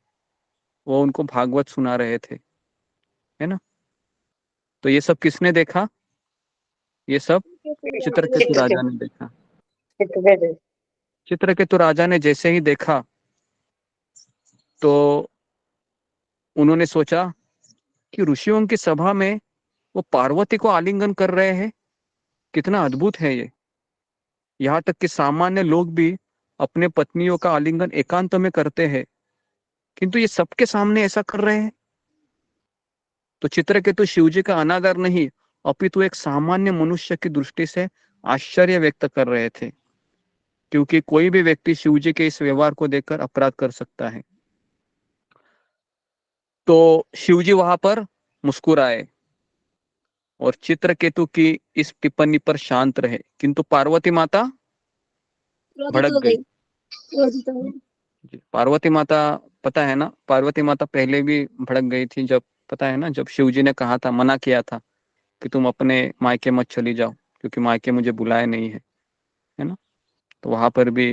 वो उनको भागवत सुना रहे थे, है ना। तो ये सब किसने देखा? ये सब चित्रकेतु राजा ने देखा। चित्रकेतु राजा ने जैसे ही देखा तो उन्होंने सोचा कि ऋषियों की सभा में वो पार्वती को आलिंगन कर रहे हैं, कितना अद्भुत है ये। यहाँ तक कि सामान्य लोग भी अपने पत्नियों का आलिंगन एकांत में करते हैं, किंतु ये सबके सामने ऐसा कर रहे हैं। तो चित्रकेतु शिवजी का अनादर नहीं अपितु एक सामान्य मनुष्य की दृष्टि से आश्चर्य व्यक्त कर रहे थे, क्योंकि कोई भी व्यक्ति शिवजी के इस व्यवहार को देखकर अपराध कर सकता है। तो शिवजी वहां पर मुस्कुराए और चित्रकेतु की इस टिप्पणी पर शांत रहे, किंतु पार्वती माता भड़क गई। जी, पार्वती माता पता है ना, पार्वती माता पहले भी भड़क गई थी, जब पता है ना, जब शिव जी ने कहा था, मना किया था कि तुम अपने मायके मत चली जाओ क्योंकि मायके मुझे बुलाए नहीं है ना। तो वहां पर भी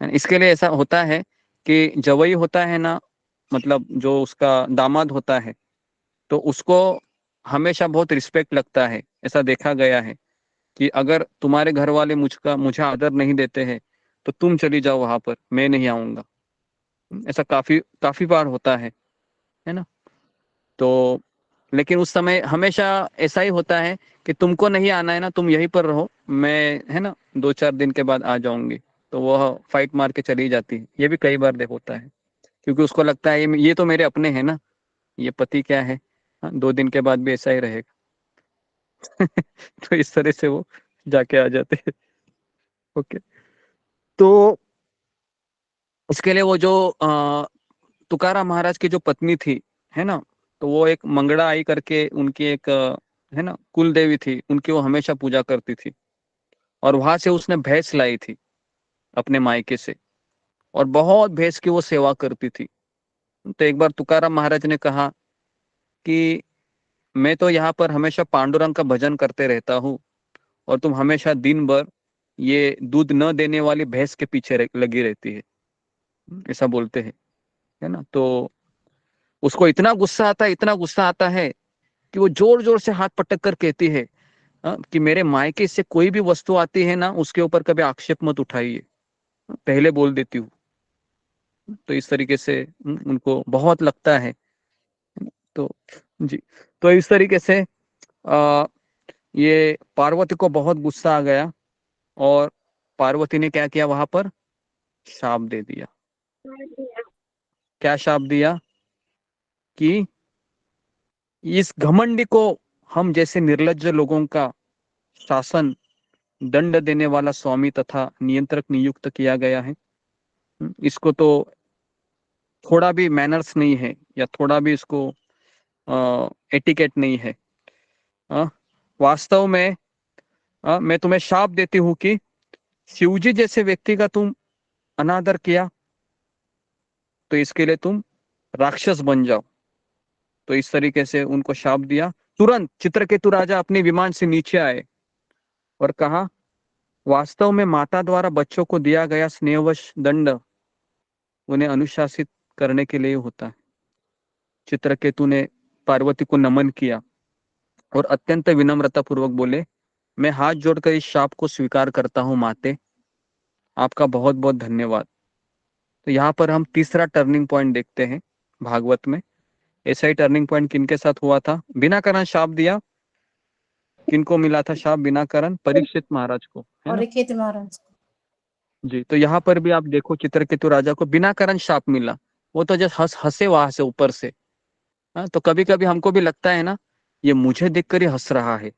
इसके लिए ऐसा होता है कि जवई होता है ना, मतलब जो उसका दामाद होता है, तो उसको हमेशा बहुत रिस्पेक्ट लगता है। ऐसा देखा गया है कि अगर तुम्हारे घर वाले मुझे आदर नहीं देते हैं तो तुम चली जाओ वहां पर, मैं नहीं आऊंगा। ऐसा काफी काफी बार होता है ना। तो लेकिन उस समय हमेशा ऐसा ही होता है कि तुमको नहीं आना है ना, तुम यहीं पर रहो, मैं है ना 2-4 दिन के बाद आ जाऊंगी। तो वह फाइट मार के चली जाती है। ये भी कई बार देख होता है, क्योंकि उसको लगता है ये तो मेरे अपने हैं ना, ये पति क्या है, हाँ, 2 दिन के बाद भी ऐसा ही रहेगा। तो इस तरह से वो जाके आ जाते हैं। ओके। तो उसके लिए वो जो तुकाराम महाराज की जो पत्नी थी, है ना, तो वो एक मंगड़ा आई करके उनकी एक है ना कुल देवी थी, उनकी वो हमेशा पूजा करती थी। और वहां से उसने भैंस लाई थी अपने मायके से, और बहुत भैंस की वो सेवा करती थी। तो एक बार तुकाराम महाराज ने कहा कि मैं तो यहाँ पर हमेशा पांडुरंग का भजन करते रहता हूँ, और तुम हमेशा दिन भर ये दूध न देने वाली भैंस के पीछे लगी रहती है, ऐसा बोलते हैं, है ना। तो उसको इतना गुस्सा आता है, इतना गुस्सा आता है कि वो जोर जोर से हाथ पटक कर कहती है कि मेरे मायके से कोई भी वस्तु आती है ना, उसके ऊपर कभी आक्षेप मत उठाइए, पहले बोल देती हूँ। तो इस तरीके से उनको बहुत लगता है। तो जी, तो इस तरीके से आ, ये पार्वती को बहुत गुस्सा आ गया, और पार्वती ने क्या किया, वहां पर शाप दे दिया। क्या शाप दिया कि इस घमंडी को हम जैसे निर्लज्ज लोगों का शासन दंड देने वाला स्वामी तथा नियंत्रक नियुक्त किया गया है। इसको तो थोड़ा भी मैनर्स नहीं है, या थोड़ा भी इसको एटिकेट नहीं है। अ, वास्तव में मैं तुम्हें शाप देती हूँ कि शिवजी जैसे व्यक्ति का तुम अनादर किया, तो इसके लिए तुम राक्षस बन जाओ। तो इस तरीके से उनको शाप दिया। तुरंत चित्रकेतु राजा अपने विमान से नीचे आए और कहा, वास्तव में माता द्वारा बच्चों को दिया गया स्नेहवश दंड उन्हें अनुशासित करने के लिए होता है। चित्रकेतु ने पार्वती को नमन किया और अत्यंत विनम्रता पूर्वक बोले, मैं हाथ जोड़कर इस शाप को स्वीकार करता हूँ माते, आपका बहुत बहुत धन्यवाद। तो यहाँ पर हम तीसरा टर्निंग पॉइंट देखते हैं भागवत में। ऐसा ही टर्निंग पॉइंट किनके साथ हुआ था, बिना कारण शाप दिया, किनको मिला था शाप बिना कारण, परीक्षित महाराज को, है ना। परीक्षित महाराज। जी, तो यहाँ पर भी आप देखो चित्रकेतु राजा को बिना कारण शाप मिला। वो तो जस्ट हंसे वहां से ऊपर से। हाँ, तो कभी कभी हमको भी लगता है ना, ये मुझे देखकर ही हंस रहा है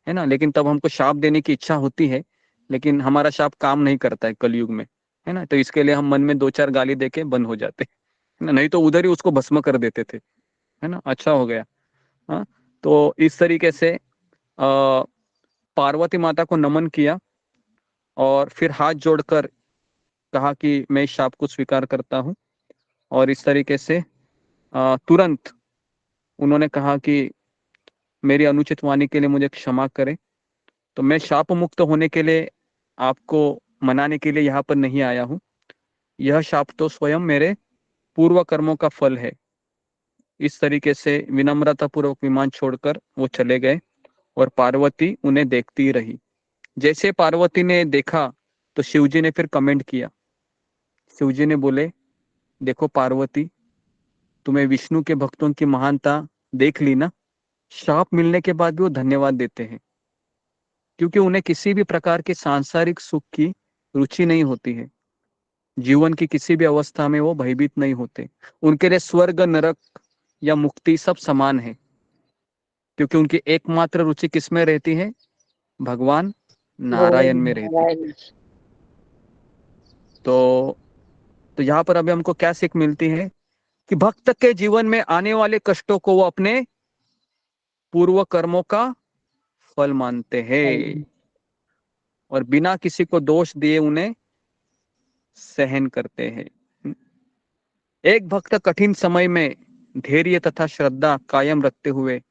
ना, लेकिन तब हमको शाप देने की इच्छा होती है, लेकिन हमारा शाप काम नहीं करता है कलयुग में, है ना। तो इसके लिए हम मन में 2-4 गाली देके बंद हो जाते हैं ना, नहीं तो उधर ही उसको भस्म कर देते थे, है ना। अच्छा हो गया। हाँ, तो इस तरीके से पार्वती माता को नमन किया और फिर हाथ जोड़कर कहा कि मैं इस शाप को स्वीकार करता हूँ। और इस तरीके से तुरंत उन्होंने कहा कि मेरी अनुचित वाणी के लिए मुझे क्षमा करें। तो मैं शाप मुक्त होने के लिए आपको मनाने के लिए यहाँ पर नहीं आया हूँ। यह शाप तो स्वयं मेरे पूर्व कर्मों का फल है। इस तरीके से विनम्रता पूर्वक विमान छोड़कर वो चले गए, और पार्वती उन्हें देखती रही। जैसे पार्वती ने देखा तो शिवजी ने फिर कमेंट किया। शिवजी ने बोले, देखो पार्वती, तुम्हें विष्णु के भक्तों की महानता देख ली ना। शाप मिलने के बाद भी वो धन्यवाद देते हैं, क्योंकि उन्हें किसी भी प्रकार के सांसारिक सुख की रुचि नहीं होती है। जीवन की किसी भी अवस्था में वो भयभीत नहीं होते। उनके लिए स्वर्ग, नरक या मुक्ति सब समान है, क्योंकि उनकी एकमात्र रुचि किसमें रहती है, भगवान नारायण में रहती है। तो यहाँ पर अभी हमको क्या सीख मिलती है कि भक्त के जीवन में आने वाले कष्टों को वो अपने पूर्व कर्मों का फल मानते हैं, और बिना किसी को दोष दिए उन्हें सहन करते हैं। एक भक्त कठिन समय में धैर्य तथा श्रद्धा कायम रखते हुए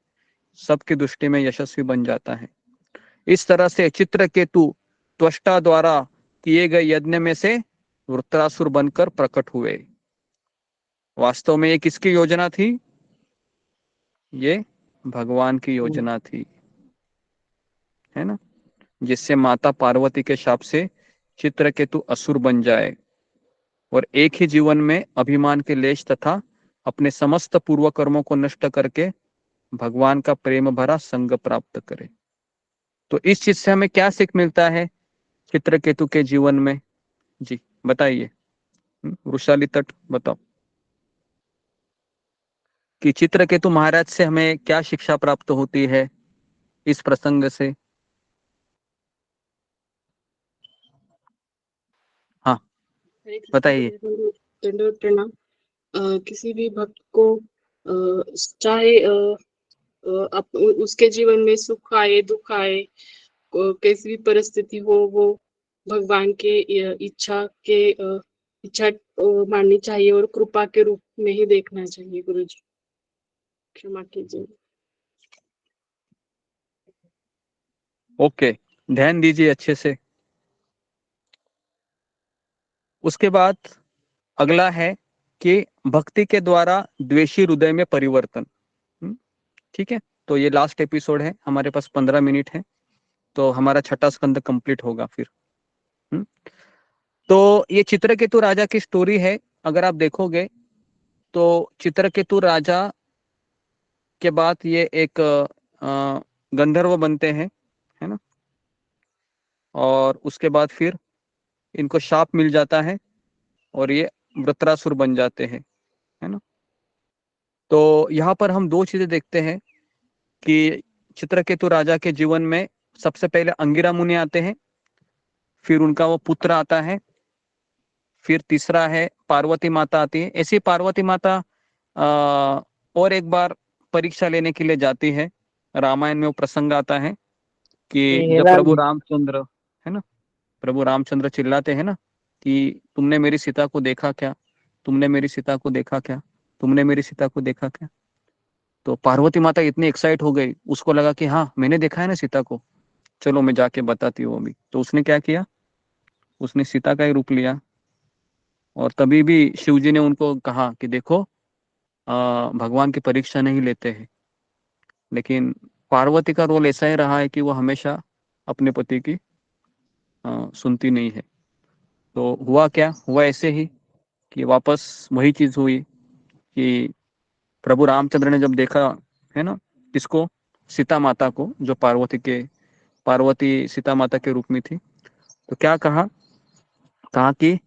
सबकी दृष्टि में यशस्वी बन जाता है। इस तरह से चित्रकेतु त्वष्टा द्वारा किए गए यज्ञ में से वृत्रासुर बनकर प्रकट हुए। वास्तव में ये किसकी योजना थी? ये भगवान की योजना थी, है ना, जिससे माता पार्वती के शाप से चित्रकेतु असुर बन जाए और एक ही जीवन में अभिमान के लेश तथा अपने समस्त पूर्व कर्मों को नष्ट करके भगवान का प्रेम भरा संग प्राप्त करे। तो इस चीज से हमें क्या सीख मिलता है चित्रकेतु के जीवन में? जी बताइए, वृषाली तट बताओ कि चित्रकेतु महाराज से हमें क्या शिक्षा प्राप्त होती है इस प्रसंग से? हाँ बताइए। दंडवत प्रणाम। किसी भी भक्त को चाहे उसके जीवन में सुख आए दुख आए, कैसी भी परिस्थिति हो, वो भगवान के इच्छा माननी चाहिए और कृपा के रूप में ही देखना चाहिए। गुरुजी क्षमा कीजिए। ओके, ध्यान दीजिए अच्छे से। उसके बाद अगला है कि भक्ति के द्वारा द्वेषी हृदय में परिवर्तन। ठीक है, तो ये लास्ट एपिसोड है, हमारे पास 15 मिनट है, तो हमारा छठा स्कंद कंप्लीट होगा फिर। तो ये चित्रकेतु राजा की स्टोरी है। अगर आप देखोगे तो चित्रकेतु राजा के बाद ये एक गंधर्व बनते हैं, है ना, और उसके बाद फिर इनको शाप मिल जाता है और ये वृत्रासुर बन जाते हैं, है ना। तो यहाँ पर हम दो चीजें देखते हैं कि चित्रकेतु राजा के जीवन में सबसे पहले अंगिरा मुनि आते हैं, फिर उनका वो पुत्र आता है, फिर तीसरा है पार्वती माता आती है। ऐसी पार्वती माता और एक बार परीक्षा लेने के लिए जाती है। रामायण में वो प्रसंग आता है कि जब प्रभु रामचंद्र, है ना, प्रभु रामचंद्र चिल्लाते हैं ना कि तुमने मेरी सीता को देखा क्या, तुमने मेरी सीता को देखा क्या, तुमने मेरी सीता को देखा क्या। तो पार्वती माता इतनी एक्साइट हो गई, उसको लगा कि हाँ मैंने देखा है ना सीता को, चलो मैं जाके बताती हूँ अभी। तो उसने क्या किया, उसने सीता का ही रूप लिया और तभी भी शिवजी ने उनको कहा कि देखो भगवान की परीक्षा नहीं लेते हैं। लेकिन पार्वती का रोल ऐसा ही रहा है कि वो हमेशा अपने पति की सुनती नहीं है। तो हुआ क्या, हुआ ऐसे ही कि वापस वही चीज हुई कि प्रभु रामचंद्र ने जब देखा, है ना, किसको, सीता माता को, जो पार्वती सीता माता के रूप में थी, तो क्या कहा कि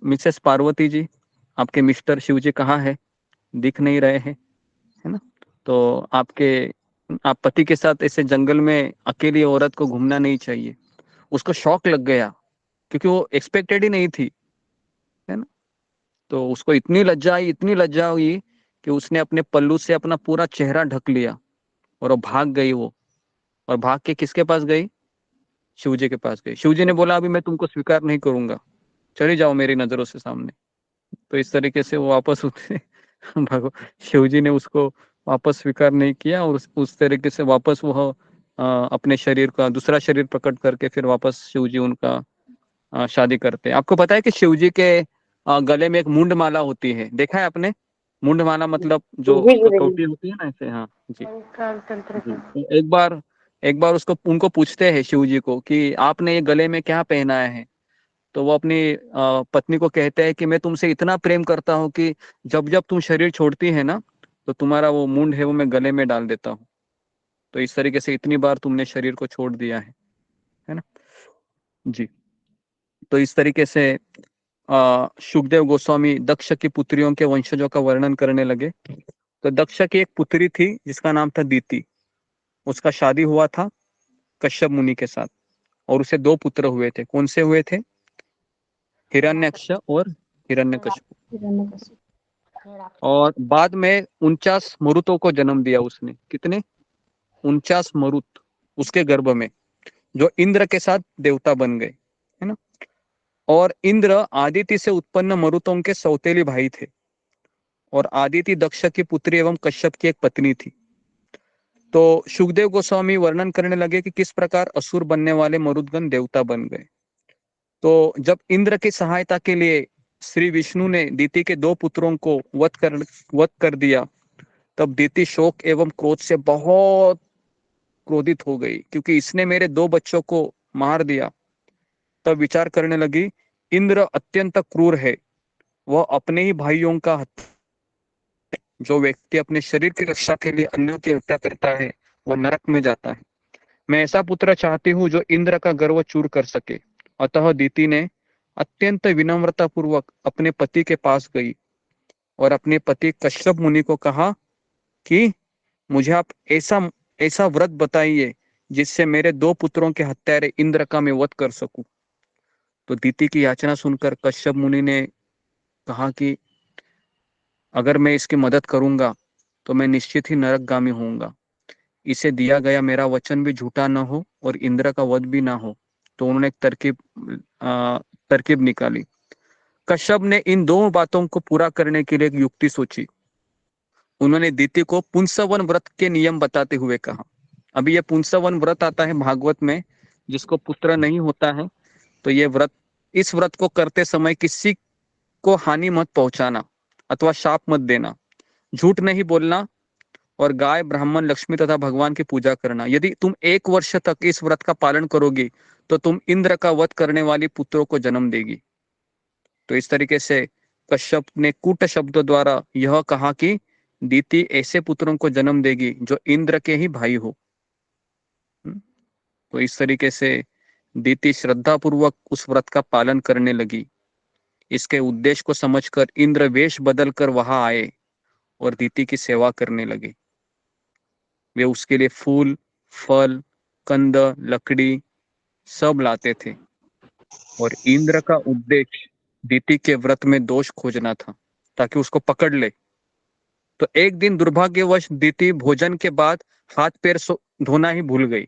मिसेस पार्वती जी, आपके मिस्टर शिव जी कहाँ है, दिख नहीं रहे हैं, है ना। तो आप पति के साथ ऐसे जंगल में अकेली औरत को घूमना नहीं चाहिए। उसको शॉक लग गया क्योंकि वो एक्सपेक्टेड ही नहीं थी, है ना। तो उसको इतनी लज्जा हुई कि उसने अपने पल्लू से अपना पूरा चेहरा ढक लिया और वो भाग गई। वो और भाग के किसके पास गई, शिवजी के पास गई। शिवजी ने बोला अभी मैं तुमको स्वीकार नहीं करूंगा, चले जाओ मेरी नजरों से सामने। तो इस तरीके से वो वापस उठे शिवजी ने उसको वापस स्वीकार नहीं किया और उस तरीके से वापस वो अपने शरीर का दूसरा शरीर प्रकट करके फिर वापस शिवजी उनका शादी करते हैं। आपको पता है कि शिवजी के गले में एक मुंड माला होती है, देखा है आपने? मुंड माला मतलब जो कसौटी होती है ना ऐसे। हाँ जी, जी। एक बार उनको पूछते हैं शिवजी को कि आपने ये गले में क्या पहनाया है। तो वो अपनी पत्नी को कहते हैं कि मैं तुमसे इतना प्रेम करता हूँ कि जब जब तुम शरीर छोड़ती है ना तो तुम्हारा वो मुंड है वो मैं गले में डाल देता हूँ। तो इस तरीके से इतनी बार तुमने शरीर को छोड़ दिया है ना जी। तो इस तरीके से शुकदेव गोस्वामी दक्ष की पुत्रियों के वंशजों का वर्णन करने लगे। तो दक्ष की एक पुत्री थी जिसका नाम था दीति। उसका शादी हुआ था कश्यप मुनि के साथ और उसे 2 पुत्र हुए थे। कौन से हुए थे? हिरण्यक्ष और हिरण्यकशिपु। और बाद में 49 मरुतों को जन्म दिया उसने। कितने? 49 मरुत उसके गर्भ में, जो इंद्र के साथ देवता बन गए, है ना। और इंद्र आदिति से उत्पन्न मरुतों के सौतेली भाई थे और आदिति दक्ष की पुत्री एवं कश्यप की एक पत्नी थी। तो सुखदेव गोस्वामी वर्णन करने लगे कि किस प्रकार असुर बनने वाले मरुदगण देवता बन गए। तो जब इंद्र की सहायता के लिए श्री विष्णु ने दीति के 2 पुत्रों को वध कर दिया, तब दीति शोक एवं क्रोध से बहुत क्रोधित हो गई, क्योंकि इसने मेरे 2 बच्चों को मार दिया। तब विचार करने लगी, इंद्र अत्यंत क्रूर है, वह अपने ही भाइयों का जो व्यक्ति अपने शरीर की रक्षा के लिए अन्यों की हत्या करता है वह नरक में जाता है। मैं ऐसा पुत्र चाहती हूँ जो इंद्र का गर्व चूर कर सके। अतः दीति ने अत्यंत विनम्रता पूर्वक अपने पति के पास गई और अपने पति कश्यप मुनि को कहा कि मुझे आप ऐसा व्रत बताइए जिससे मेरे 2 पुत्रों के हत्यारे इंद्र का मैं वध कर सकूं। तो दीति की याचना सुनकर कश्यप मुनि ने कहा कि अगर मैं इसकी मदद करूंगा तो मैं निश्चित ही नरकगामी होऊंगा। इसे दिया गया मेरा वचन भी झूठा न हो और इंद्र का वध भी ना हो। तो उन्होंने एक तरकीब निकाली। कश्यप ने इन 2 बातों को पूरा करने के लिए एक युक्ति सोची। उन्होंने दीति को पुंसवन व्रत के नियम बताते हुए कहा। अभी ये पुंसवन व्रत आता है भागवत में, जिसको पुत्र नहीं होता है तो ये व्रत, इस व्रत को करते समय किसी को हानि मत पहुंचाना अथवा शाप मत देना, झूठ नहीं बोलना और गाय, ब्राह्मण, लक्ष्मी तथा भगवान की पूजा करना। यदि तुम 1 वर्ष तक इस व्रत का पालन करोगी तो तुम इंद्र का वध करने वाली पुत्रों को जन्म देगी। तो इस तरीके से कश्यप ने कूट शब्दों द्वारा यह कहा कि दीति ऐसे पुत्रों को जन्म देगी जो इंद्र के ही भाई हो। तो इस तरीके से दीति श्रद्धा पूर्वक उस व्रत का पालन करने लगी। इसके उद्देश्य को समझकर इंद्र वेश बदलकर वहां आए और दीति की सेवा करने लगे। वे उसके लिए फूल, फल, कंद, लकड़ी सब लाते थे और इंद्र का उद्देश्य दीति के व्रत में दोष खोजना था ताकि उसको पकड़ ले। तो एक दिन दुर्भाग्यवश दीति भोजन के बाद हाथ पैर धोना ही भूल गई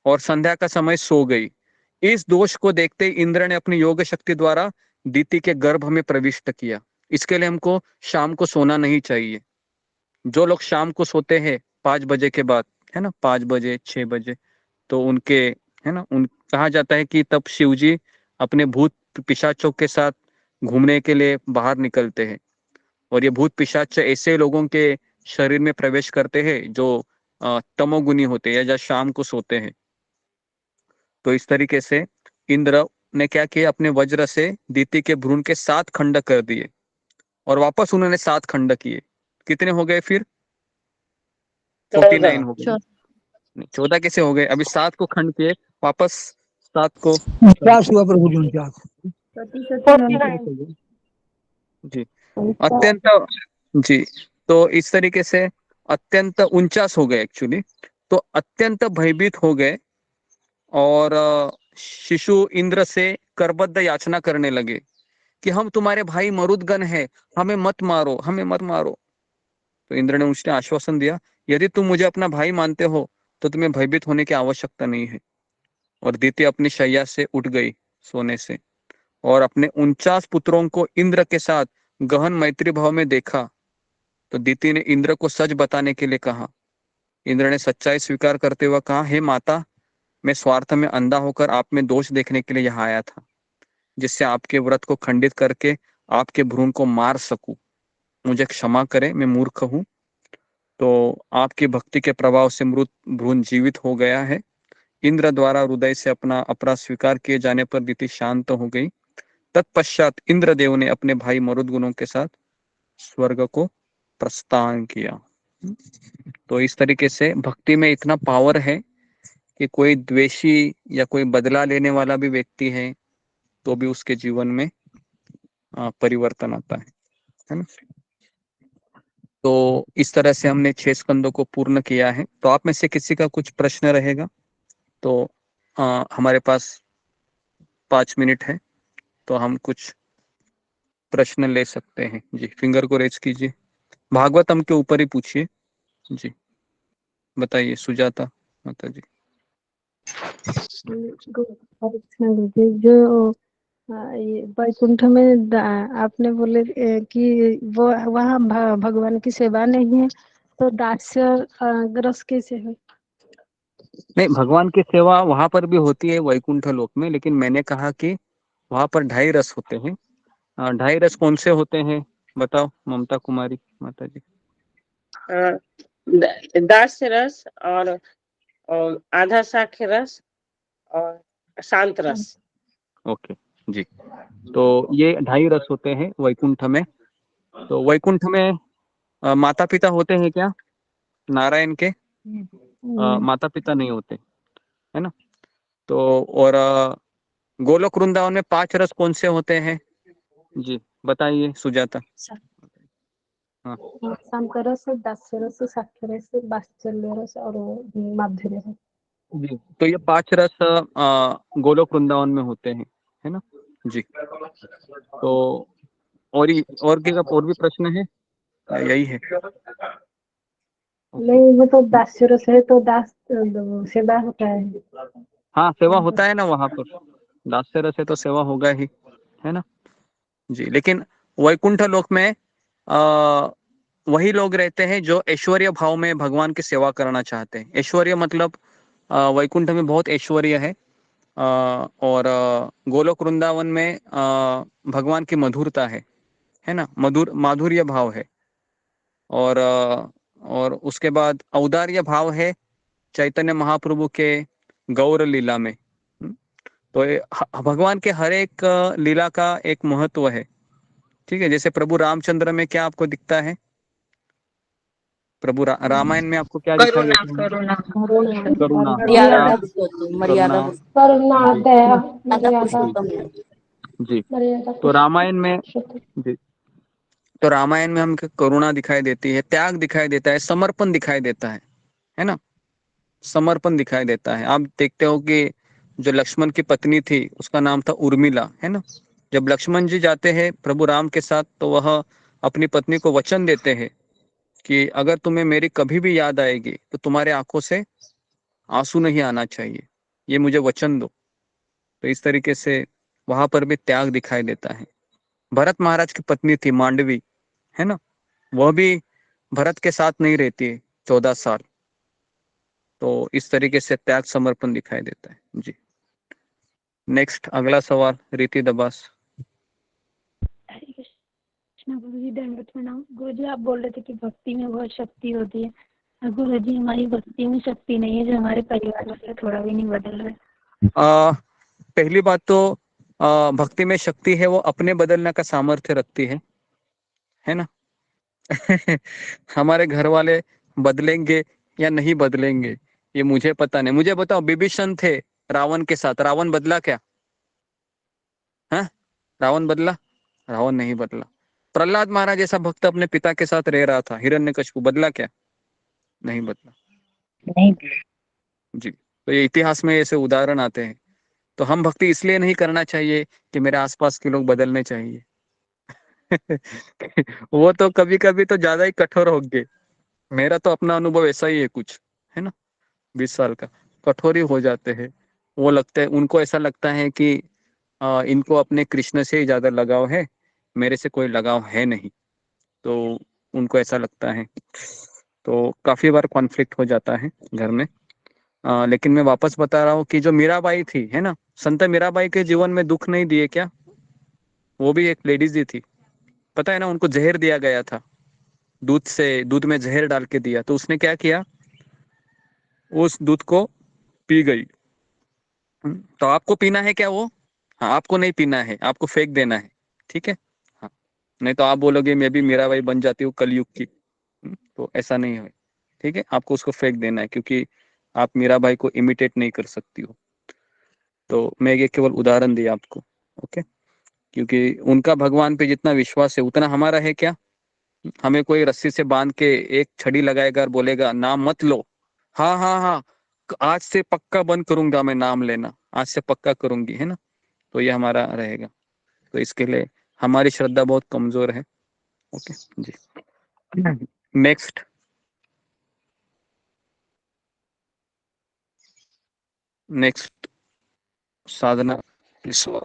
और संध्या का समय सो गई। इस दोष को देखते इंद्र ने अपनी योग शक्ति द्वारा दीति के गर्भ में प्रविष्ट किया। इसके लिए हमको शाम को सोना नहीं चाहिए। जो लोग शाम को सोते हैं 5 बजे के बाद, है ना, 5 बजे 6 बजे, तो उनके, है ना, कहा जाता है कि तब शिवजी अपने भूत पिशाचों के साथ घूमने के लिए बाहर निकलते हैं और ये भूत पिशाच ऐसे लोगों के शरीर में प्रवेश करते हैं जो तमोगुनी होते हैं या शाम को सोते हैं। तो इस तरीके से इंद्र ने क्या किया, अपने वज्र से दीति के भ्रूण के 7 खंड कर दिए और वापस उन्होंने 7 खंड किए। कितने हो गए फिर? 49 हो गए। 14 कैसे हो गए? अभी 7 को खंड किए, वापस 7 को 49 हुआ प्रभु जी, 49 जी अत्यंत जी। तो इस तरीके से अत्यंत 49 हो गए एक्चुअली। तो अत्यंत भयभीत हो गए और शिशु इंद्र से करबद्ध याचना करने लगे कि हम तुम्हारे भाई मरुदगण हैं, हमें मत मारो, हमें मत मारो। तो इंद्र ने उसने आश्वासन दिया, यदि तुम मुझे अपना भाई मानते हो तो तुम्हें भयभीत होने की आवश्यकता नहीं है। और दीति अपनी शैया से उठ गई सोने से और अपने 49 पुत्रों को इंद्र के साथ गहन मैत्री भाव में देखा। तो दीति ने इंद्र को सच बताने के लिए कहा। इंद्र ने सच्चाई स्वीकार करते हुए कहा, हे माता, मैं स्वार्थ में अंधा होकर आप में दोष देखने के लिए यहाँ आया था, जिससे आपके व्रत को खंडित करके आपके भ्रूण को मार सकूं। मुझे क्षमा करें, मैं मूर्ख हूं। तो आपकी भक्ति के प्रभाव से मृत भ्रूण जीवित हो गया है। इंद्र द्वारा हृदय से अपना अपराध स्वीकार किए जाने पर दीति शांत हो गई। तत्पश्चात इंद्रदेव ने अपने भाई मरुदगुणों के साथ स्वर्ग को प्रस्थान किया। तो इस तरीके से भक्ति में इतना पावर है कि कोई द्वेषी या कोई बदला लेने वाला भी व्यक्ति है तो भी उसके जीवन में परिवर्तन आता है ना। तो इस तरह से हमने 6 स्कंदों को पूर्ण किया है। तो आप में से किसी का कुछ प्रश्न रहेगा तो हमारे पास 5 मिनट है, तो हम कुछ प्रश्न ले सकते हैं। जी, फिंगर को रेज कीजिए। भागवतम के ऊपर ही पूछिए। जी बताइए सुजाता माता जी। हरे कृष्ण गुरुजी, जो ये वैकुंठ में आपने बोले कि वो वहाँ भगवान की सेवा नहीं है, तो दास्य ग्रस कैसे है? नहीं, भगवान की सेवा वहां पर भी होती है वैकुंठ लोक में, लेकिन मैंने कहा कि वहां पर 2.5 रस होते हैं। 2.5 रस कौन से होते हैं बताओ ममता कुमारी माता जी। दास्य रस और आधा साक्ष्य रस और शांत रस। ओके जी, तो ये 2.5 रस होते हैं वैकुंठ में। तो वैकुंठ में माता पिता होते हैं क्या? नारायण के माता पिता नहीं होते, है ना। तो और गोलोक वृंदावन में 5 रस कौन से होते हैं जी, बताइए सुजाता। हाँ शांत रस, दास्य रस, साक्ष्य रस, वात्सल्य रस और माधुर्य रस। जी, तो ये 5 रस गोलोक वृंदावन में होते हैं, है ना जी। तो और भी प्रश्न है? यही है। नहीं, वो तो दास्य रस है, तो दास सेवा होता है। हाँ, सेवा होता है ना वहां पर, दास्य रस है तो सेवा होगा ही, है ना जी। लेकिन वैकुंठ लोक में वही लोग रहते हैं जो ऐश्वर्य भाव में भगवान की सेवा करना चाहते हैं। ऐश्वर्य मतलब वैकुंठ में बहुत ऐश्वर्य है, और गोलोक वृंदावन में भगवान की मधुरता है ना, माधुर्य भाव है। और उसके बाद औदार्य भाव है चैतन्य महाप्रभु के गौर लीला में। तो भगवान के हर एक लीला का एक महत्व है, ठीक है। जैसे प्रभु रामचंद्र में क्या आपको दिखता है? प्रभु रामायण में आपको क्या दिखाई करुणा देता है? करुणा करुणा, मर्यादा त्याग, मर्यादा करुणा करुणा, जी दया, ज्यादा मर्यादा, पुरुषोत्तम है। जी। मर्यादा, तो रामायण में पुरुषोत्तम। जी, तो रामायण में हमको करुणा दिखाई देती है, त्याग दिखाई देता है, समर्पण दिखाई देता है ना। समर्पण दिखाई देता है। आप देखते हो कि जो लक्ष्मण की पत्नी थी उसका नाम था उर्मिला, है ना। जब लक्ष्मण जी जाते हैं प्रभु राम के साथ, तो वह अपनी पत्नी को वचन देते हैं कि अगर तुम्हें मेरी कभी भी याद आएगी तो तुम्हारे आंखों से आंसू नहीं आना चाहिए, ये मुझे वचन दो। तो इस तरीके से वहां पर भी त्याग दिखाई देता है। भरत महाराज की पत्नी थी मांडवी, है ना, वह भी भरत के साथ नहीं रहती है 14 साल। तो इस तरीके से त्याग समर्पण दिखाई देता है जी। नेक्स्ट अगला सवाल रीति दबास। हरे कृष्ण गुरुजी, दंडवत प्रणाम। गुरुजी, आप बोल रहे थे कि भक्ति में बहुत शक्ति होती है। गुरुजी, हमारी भक्ति में शक्ति नहीं है, जो हमारे परिवार वाले थोड़ा भी नहीं बदल रहे। पहली बात तो भक्ति में शक्ति है वो अपने बदलने का सामर्थ्य रखती है ना। हमारे घर वाले बदलेंगे या नहीं बदलेंगे ये मुझे पता नहीं। मुझे बताओ, विभीषण थे रावण के साथ, रावण बदला क्या? हाँ, रावण बदला? रावण नहीं बदला। प्रहलाद महाराज जैसा भक्त अपने पिता के साथ रह रहा था, हिरण्यकशिपु, बदला क्या? नहीं बदला। नहीं जी, तो ये इतिहास में ऐसे उदाहरण आते हैं। तो हम भक्ति इसलिए नहीं करना चाहिए कि मेरे आसपास के लोग बदलने चाहिए। वो तो कभी कभी तो ज्यादा ही कठोर होंगे। मेरा तो अपना अनुभव ऐसा ही है कुछ, है ना, 20 साल का। कठोर ही हो जाते हैं। वो लगता है, उनको ऐसा लगता है कि इनको अपने कृष्ण से ही ज्यादा लगाव है, मेरे से कोई लगाव है नहीं। तो उनको ऐसा लगता है। तो काफी बार कॉन्फ्लिक्ट हो जाता है घर में। लेकिन मैं वापस बता रहा हूँ कि जो मीराबाई थी, है ना, संत मीराबाई के जीवन में दुख नहीं दिए क्या? वो भी एक लेडीज ही थी, पता है ना। उनको जहर दिया गया था, दूध में जहर डाल के दिया, तो उसने क्या किया, उस दूध को पी गई। तो आपको पीना है क्या वो? हाँ, आपको नहीं पीना है, आपको फेंक देना है, ठीक है। हाँ, नहीं तो आप बोलोगे मैं भी मीराबाई बन जाती हूँ कलयुग की। तो ऐसा नहीं है, ठीक है। आपको उसको फेंक देना है, क्योंकि आप मीराबाई को इमिटेट नहीं कर सकती हो। तो मैं ये केवल उदाहरण दिया आपको, ओके। क्योंकि उनका भगवान पे जितना विश्वास है उतना हमारा है क्या? हमें कोई रस्सी से बांध के एक छड़ी लगाएगा और बोलेगा नाम मत लो, हाँ हाँ हाँ, आज से पक्का बंद करूंगा मैं नाम लेना, आज से पक्का करूंगी, है ना। तो ये हमारा रहेगा। तो इसके लिए हमारी श्रद्धा बहुत कमजोर है, ओके जी। नेक्स्ट। नेक्स्ट साधना विश्वा।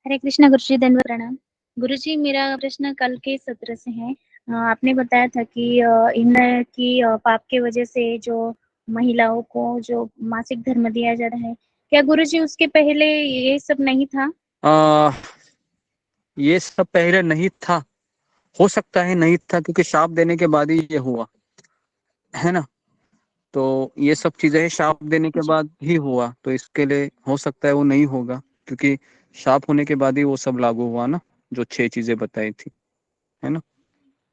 हरे कृष्णा गुरुजी, धन्यवाद प्रणाम। गुरुजी, मेरा प्रश्न कल के सत्र से है। आपने बताया था कि इन की पाप के वजह से जो महिलाओं को जो मासिक धर्म दिया जाता है, क्या गुरुजी उसके पहले ये सब नहीं था? ये सब पहले नहीं था, हो सकता है नहीं था, क्योंकि शाप देने के बाद ही ये हुआ है ना। तो ये सब चीजें शाप देने के बाद ही हुआ, तो इसके लिए हो सकता है वो नहीं होगा, क्योंकि शाप होने के बाद ही वो सब लागू हुआ ना, जो 6 चीजें बताई थी, है ना।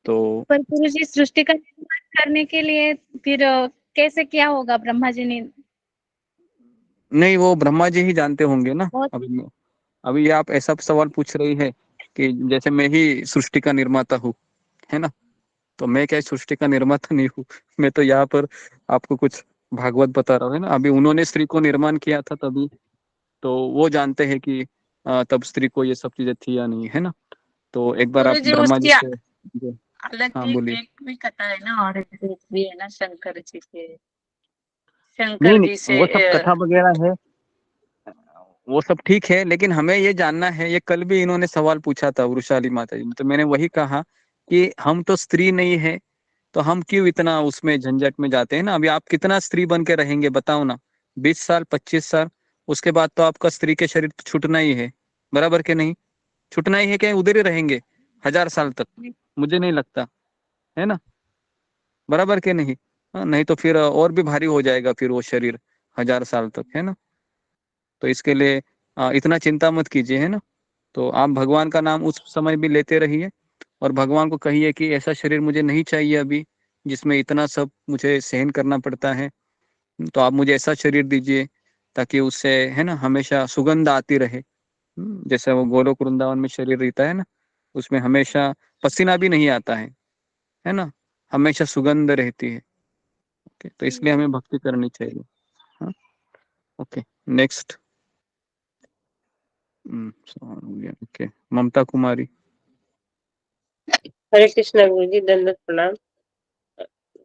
तो पर गुरुजी, सृष्टि का निर्माण करने के लिए फिर कैसे क्या होगा? ब्रह्मा जी ने नहीं, वो ब्रह्मा जी ही जानते होंगे ना। बहुत अभी ये आप ऐसा सवाल पूछ रही है कि जैसे मैं ही सृष्टि का निर्माता हूँ, है ना। तो मैं क्या सृष्टि का निर्माता नहीं हूँ, मैं तो यहाँ पर आपको कुछ भागवत बता रहा हूँ, है ना। अभी उन्होंने स्त्री को निर्माण किया था तभी, तो वो जानते हैं कि तब स्त्री को ये सब चीजें थी या नहीं, है ना। तो एक बार आप गुरुजी, ब्रह्मा जी उसकी से अलग हाँ एक, बोलिए। एक भी कथा है ना, और एक भी है ना शंकर जी के, नहीं शंकर जी नहीं, से वो सब कथा वगैरह है, वो सब ठीक है, लेकिन हमें ये जानना है, ये कल भी इन्होंने सवाल पूछा था वृषाली माता जी, तो मैंने वही कहा कि हम तो स्त्री नहीं है, तो हम क्यों इतना उसमें झंझट में जाते हैं ना। अभी आप कितना स्त्री बन के रहेंगे बताओ ना, 20 साल 25 साल, उसके बाद तो आपका स्त्री के शरीर छूटना ही है, बराबर के नहीं। छूटना ही है, क्या उधर ही रहेंगे 1000 साल तक? मुझे नहीं लगता, है ना, बराबर के नहीं। हाँ, नहीं तो फिर और भी भारी हो जाएगा फिर वो शरीर 1000 साल तक, है ना। तो इसके लिए इतना चिंता मत कीजिए, है ना। तो आप भगवान का नाम उस समय भी लेते रहिए, और भगवान को कहिए कि ऐसा शरीर मुझे नहीं चाहिए अभी, जिसमें इतना सब मुझे सहन करना पड़ता है। तो आप मुझे ऐसा शरीर दीजिए ताकि उससे, है ना, हमेशा सुगंध आती रहे। जैसे वो गोलोक वृंदावन में शरीर रहता है ना, उसमें हमेशा पसीना भी नहीं आता है ना, हमेशा सुगंध रहती है। ओके, तो इसलिए हमें भक्ति करनी चाहिए। हाँ, okay, next. Okay, Mamta Kumari. हरे कृष्णा गुरुजी, दंडवत प्रणाम।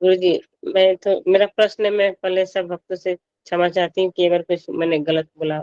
गुरुजी, मैं तो मेरा प्रश्न है, मैं पहले सब भक्तों से क्षमा चाहती हूँ कि अगर कुछ मैंने गलत बोला।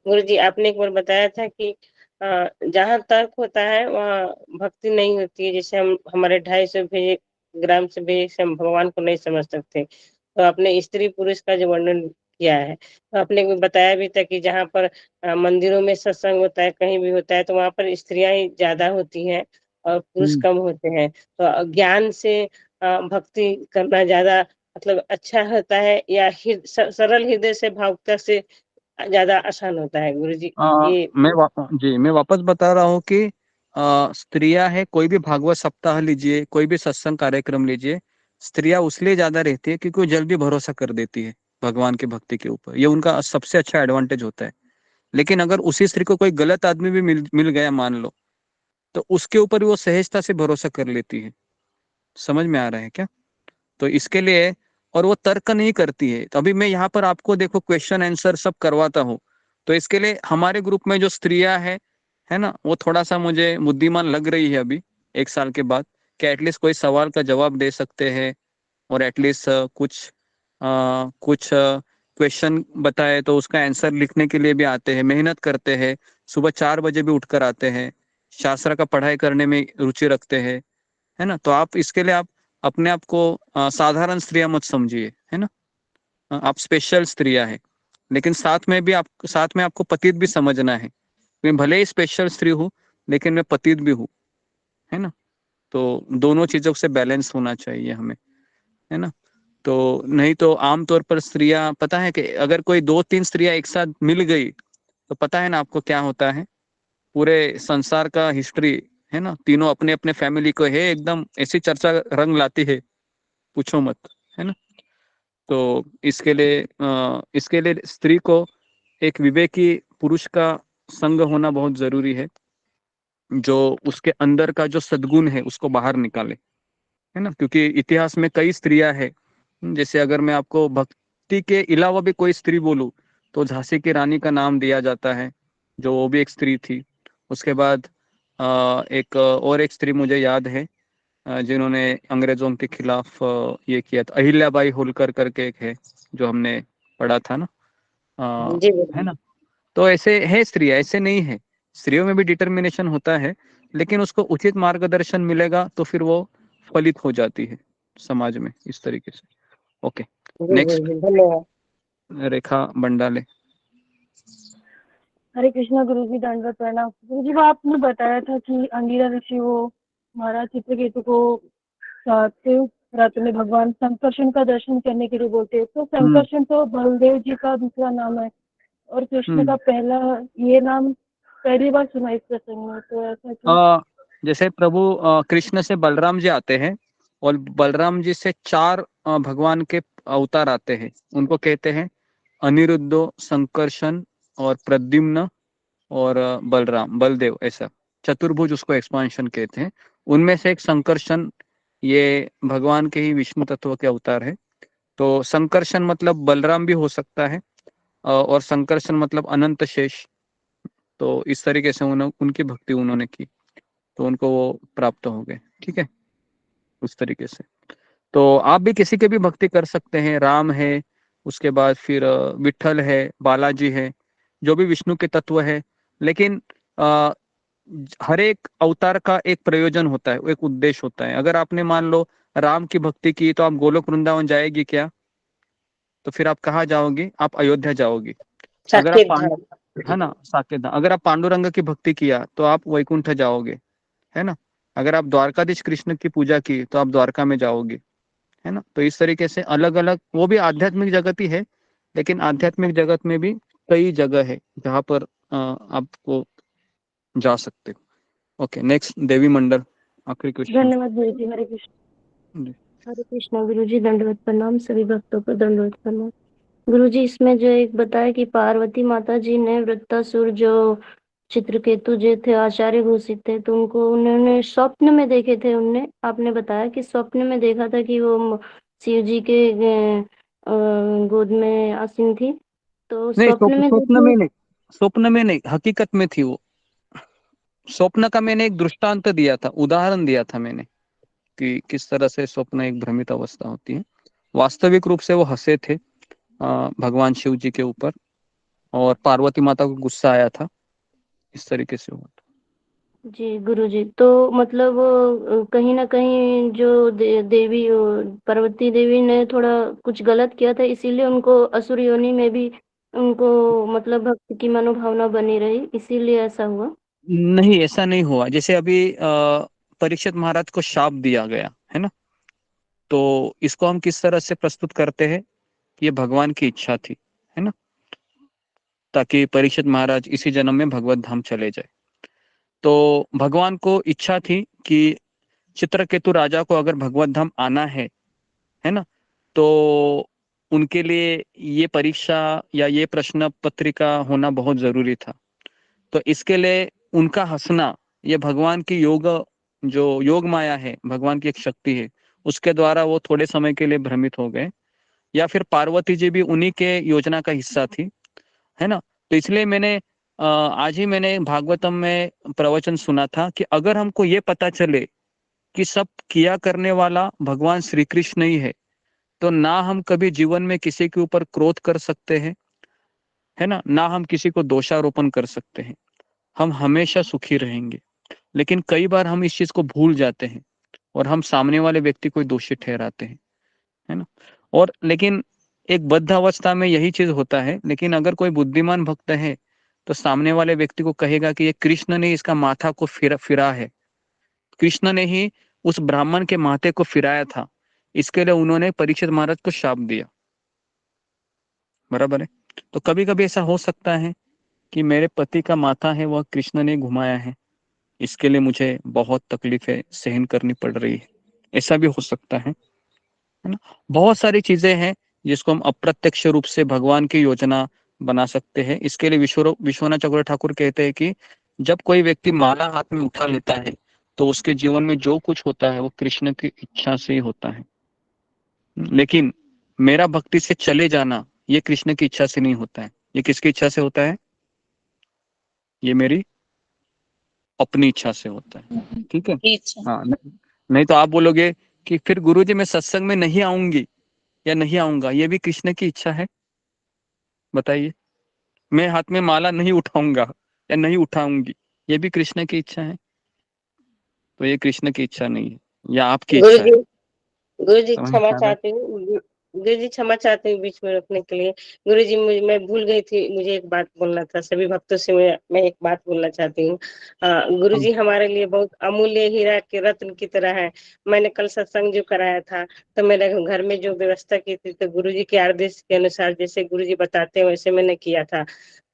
गुरुजी, आपने एक बार बताया था कि जहाँ तर्क होता है वहाँ भक्ति नहीं होती है। जैसे हम हमारे 250 भेजे ग्राम से भेजे से हम भगवान को नहीं समझ सकते, तो आपने स्त्री पुरुष का जो वर्णन किया है, तो आपने बताया भी था कि जहाँ पर मंदिरों में सत्संग होता है, कहीं भी होता है, तो वहाँ पर स्त्रियां ही ज्यादा होती हैं और पुरुष कम होते हैं। तो ज्ञान से भक्ति करना ज्यादा मतलब अच्छा होता है, या सरल हृदय से भावुकता से ज्यादा आसान होता है? गुरुजी, ये मैं वापस बता रहा हूँ कि स्त्रियां है, कोई भी भागवत सप्ताह लीजिए, कोई भी सत्संग कार्यक्रम लीजिए, स्त्रियां उसलिए ज्यादा रहती है क्योंकि वो जल्दी भरोसा कर देती है भगवान की भक्ति के ऊपर, ये उनका सबसे अच्छा एडवांटेज होता है। लेकिन अगर उसी स्त्री को कोई गलत आदमी भी मिल गया मान लो, तो उसके ऊपर भी वो सहजता से भरोसा कर लेती है। समझ में आ रहा है क्या? तो इसके लिए, और वो तर्क नहीं करती है। तो अभी मैं यहाँ पर आपको देखो क्वेश्चन आंसर सब करवाता हूँ, तो इसके लिए हमारे ग्रुप में जो स्त्रियां है ना, वो थोड़ा सा मुझे बुद्धिमान लग रही है अभी 1 साल के बाद, कि एटलीस्ट कोई सवाल का जवाब दे सकते हैं, और एटलीस्ट कुछ क्वेश्चन बताए तो उसका आंसर लिखने के लिए भी आते हैं, मेहनत करते हैं, सुबह 4 बजे भी उठकर आते हैं, शास्त्र का पढ़ाई करने में रुचि रखते हैं, है ना। तो आप इसके लिए आप अपने आप को साधारण स्त्रियां मत समझिए, है ना। आप स्पेशल स्त्रियां हैं, लेकिन साथ में आपको पतित भी समझना है। मैं भले ही स्पेशल स्त्री हूँ, लेकिन मैं पतित भी हूँ, है ना। तो दोनों चीजों से बैलेंस होना चाहिए हमें, है ना। तो नहीं तो आमतौर पर स्त्रियां, पता है कि अगर कोई 2-3 स्त्रियां एक साथ मिल गई, तो पता है ना आपको क्या होता है, पूरे संसार का हिस्ट्री, है ना, तीनों अपने अपने फैमिली को है एकदम ऐसी चर्चा रंग लाती है, पूछो मत, है ना। तो इसके लिए स्त्री को एक विवेकी पुरुष का संग होना बहुत जरूरी है, जो उसके अंदर का जो सद्गुण है उसको बाहर निकाले, है ना। क्योंकि इतिहास में कई स्त्रियां हैं, जैसे अगर मैं आपको भक्ति के अलावा भी कोई स्त्री बोलूं, तो झांसी की रानी का नाम दिया जाता है, जो वो भी एक स्त्री थी। उसके बाद एक और एक स्त्री मुझे याद है, जिन्होंने अंग्रेजों के खिलाफ ये किया था। अहिल्याबाई होलकर करके एक है जो हमने पढ़ा था ना, जी है ना। तो ऐसे है स्त्रियां, ऐसे नहीं है, स्त्रियों में भी डिटर्मिनेशन होता है, लेकिन उसको उचित मार्गदर्शन मिलेगा तो फिर वो फलित हो जाती है समाज में इस तरीके से। ओके, नेक्स्ट धन्यवाद। रेखा बंडाले। हरे कृष्णा गुरु जी, दंडवत प्रणाम। गुरु जी, वो आपने बताया था कि अंगिरा ऋषि वो महाराज चित्रकेतु को सातवें रात्र में भगवान संकर्षण का दर्शन करने के लिए बोलते हैं। तो संकर्षण तो बलदेव जी का दूसरा नाम है और कृष्ण का पहला, ये नाम पहली बार सुना इस प्रसंग में, तो ऐसा क्यों? जैसे प्रभु कृष्ण से बलराम जी आते हैं और बलराम जी से 4 भगवान के अवतार आते हैं, उनको कहते हैं अनिरुद्धो, संकर्षण और प्रद्युम्न और बलराम, बलदेव, ऐसा चतुर्भुज उसको एक्सपांशन कहते हैं। उनमें से एक संकर्षण, ये भगवान के ही विष्णु तत्व के अवतार है। तो संकर्षण मतलब बलराम भी हो सकता है और संकर्षण मतलब अनंत शेष। तो इस तरीके से उनकी भक्ति उन्होंने की तो उनको वो प्राप्त हो गए। ठीक है, उस तरीके से। तो आप भी किसी के भी भक्ति कर सकते हैं। राम है, उसके बाद फिर विठल है, बालाजी है, जो भी विष्णु के तत्व है। लेकिन हर एक अवतार का एक प्रयोजन होता है, एक उद्देश्य होता है। अगर आपने मान लो राम की भक्ति की तो आप गोलोक वृंदावन जाएगी क्या? तो फिर आप कहाँ जाओगी? आप अयोध्या जाओगी। अगर आप है ना, साकेत धाम। अगर आप पांडुरंग की भक्ति किया तो आप वैकुंठ जाओगे, है ना। अगर आप द्वारकाधीश कृष्ण की पूजा की तो आप द्वारका में जाओगे, है ना। तो इस तरीके से अलग अलग, वो भी आध्यात्मिक जगत ही है, लेकिन आध्यात्मिक जगत में भी कई जगह है जहाँ पर आपको जा सकते हो। ओके, नेक्स्ट देवी मंडल, आखिरी क्वेश्चन। धन्यवाद गुरु जी। हरे कृष्ण। हरे कृष्णा गुरु जी, दंडवत प्रणाम। सभी भक्तों को दंडवत प्रणाम। गुरु जी, इसमें जो एक बताया कि पार्वती माता जी ने वृत्तासुर जो चित्रकेतु जो थे आचार्य घोषित थे, तो उनको उन्होंने स्वप्न में देखे थे। उनने, आपने बताया कि स्वप्न में देखा था कि वो शिव जी के गोद में आसीन थी। तो नहीं, स्वप्न में स्वप्न में नहीं, हकीकत में थी वो। स्वप्न का मैंने एक दृष्टांत दिया था, उदाहरण दिया था मैंने कि किस तरह से स्वप्न एक भ्रमित अवस्था होती है। वास्तविक रूप से वो हंसे थे भगवान शिव जी के ऊपर, और पार्वती माता को गुस्सा आया था, इस तरीके से हुआ था। जी गुरु जी, तो मतलब कहीं ना कहीं जो देवी पार्वती देवी ने थोड़ा कुछ गलत किया था, इसीलिए उनको असुर योनि में भी उनको मतलब भक्ति की मनोभावना बनी रही, इसीलिए ऐसा हुआ। नहीं, ऐसा नहीं हुआ। जैसे अभी परीक्षित महाराज को शाप दिया गया है ना, तो इसको हम किस तरह से प्रस्तुत करते हैं, ये भगवान की इच्छा थी, है ना, ताकि परीक्षित महाराज इसी जन्म में भगवत धाम चले जाए। तो भगवान को इच्छा थी कि चित्रकेतु राजा को अगर भगवत धाम आना है ना, तो उनके लिए ये परीक्षा या ये प्रश्न पत्रिका होना बहुत जरूरी था। तो इसके लिए उनका हंसना, ये भगवान की जो योग माया है, भगवान की एक शक्ति है, उसके द्वारा वो थोड़े समय के लिए भ्रमित हो गए। या फिर पार्वती जी भी उन्हीं के योजना का हिस्सा थी, है ना। तो इसलिए मैंने आज ही मैंने भागवतम में प्रवचन सुना था कि अगर हमको ये पता चले कि सब किया करने वाला भगवान श्री कृष्ण ही है, तो ना हम कभी जीवन में किसी के ऊपर क्रोध कर सकते हैं, है ना हम किसी को दोषारोपण कर सकते हैं, हम हमेशा सुखी रहेंगे। लेकिन कई बार हम इस चीज को भूल जाते हैं और हम सामने वाले व्यक्ति को दोषी ठहराते हैं, है ना। और लेकिन एक बद्ध अवस्था में यही चीज होता है। लेकिन अगर कोई बुद्धिमान भक्त है तो सामने वाले व्यक्ति को कहेगा कि ये कृष्ण ने इसका माथा को फिरा है, कृष्ण ने ही उस ब्राह्मण के माथे को फिराया था, इसके लिए उन्होंने परीक्षित महाराज को शाप दिया। बराबर है। तो कभी कभी ऐसा हो सकता है कि मेरे पति का माथा है वह कृष्ण ने घुमाया है, इसके लिए मुझे बहुत तकलीफें सहन करनी पड़ रही है, ऐसा भी हो सकता है ना। बहुत सारी चीजें हैं जिसको हम अप्रत्यक्ष रूप से भगवान की योजना बना सकते हैं। इसके लिए विश्वनाथ चक्रवर्ती ठाकुर कहते हैं कि जब कोई व्यक्ति माला हाथ में उठा लेता है तो उसके जीवन में जो कुछ होता है वो कृष्ण की इच्छा से ही होता है। लेकिन मेरा भक्ति से चले जाना ये कृष्ण की इच्छा से नहीं होता है। ये किसकी इच्छा से होता है? ये मेरी अपनी इच्छा से होता है। ठीक है, हाँ। नहीं तो आप बोलोगे कि फिर गुरुजी मैं सत्संग में नहीं आऊंगी या नहीं आऊंगा, ये भी कृष्ण की इच्छा है? बताइए। मैं हाथ में माला नहीं उठाऊंगा या नहीं उठाऊंगी, ये भी कृष्ण की इच्छा है? तो ये कृष्ण की इच्छा नहीं है, या आपकी इच्छा है। गुरुजी, गुरुजी समझ क्षमा में आ रहा है? चाहती हूँ, गुरुजी क्षमा चाहती हूँ बीच में रोकने के लिए। गुरुजी मैं भूल गई थी, मुझे एक बात बोलना था सभी भक्तों से। मैं एक बात बोलना चाहती हूँ। गुरुजी हमारे लिए बहुत अमूल्य हीरा के रत्न की तरह है। मैंने कल सत्संग जो कराया था, तो मेरे घर में जो व्यवस्था की थी, तो गुरुजी के आदेश के अनुसार जैसे गुरुजी बताते हैं वैसे मैंने किया था।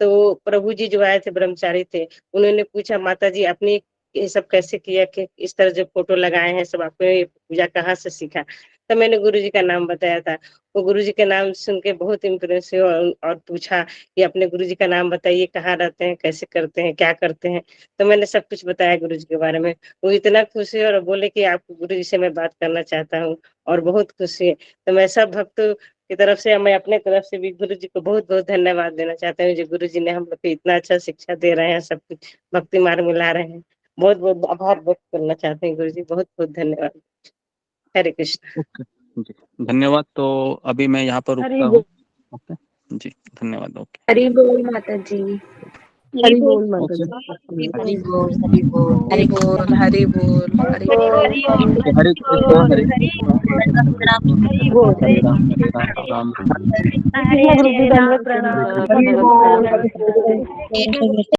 तो प्रभु जी जो आए थे, ब्रह्मचारी थे, उन्होंने पूछा माता जी आपने ये सब कैसे किया कि इस तरह जो फोटो लगाए हैं सब, आपने ये पूजा कहाँ से सीखा? तो मैंने गुरुजी का नाम बताया था। वो गुरुजी का नाम सुन के बहुत इम्प्रेस हुए और पूछा कि अपने गुरुजी का नाम बताइए, कहाँ रहते हैं, कैसे करते हैं, क्या करते हैं? तो मैंने सब कुछ बताया गुरुजी के बारे में। वो इतना खुश हुए और बोले कि आप गुरुजी से मैं बात करना चाहता हूँ, और बहुत खुश हुए। तो मैं सब भक्तों की तरफ से, मैं अपने तरफ से भी गुरुजी को बहुत बहुत धन्यवाद देना चाहता हूँ, जो गुरुजी ने हम लोग को इतना अच्छा शिक्षा दे रहे हैं, सब कुछ भक्ति मार्ग में ला रहे हैं। बहुत बहुत आभार व्यक्त करना चाहते हैं गुरुजी, बहुत बहुत धन्यवाद। हरे कृष्ण। ओके जी, धन्यवाद। तो अभी मैं यहाँ पर हरि रुकता बोल। हूँ। ओके जी, धन्यवाद। ओके हरि बोल माता जी। हरि बोल माता ओके जी। हरि बोल हरि बोल हरि बोल हरि बोल हरि बोल। ओके। हरे कृष्णा हरे कृष्णा कृष्ण कृष्ण हरि बोल। हरे राम राम राम। कृष्ण गुरुजी दंडवत प्रणाम। हरे कृष्णा दंडवत हरे प्रणाम। कृष्णा। हरे कृष्ण।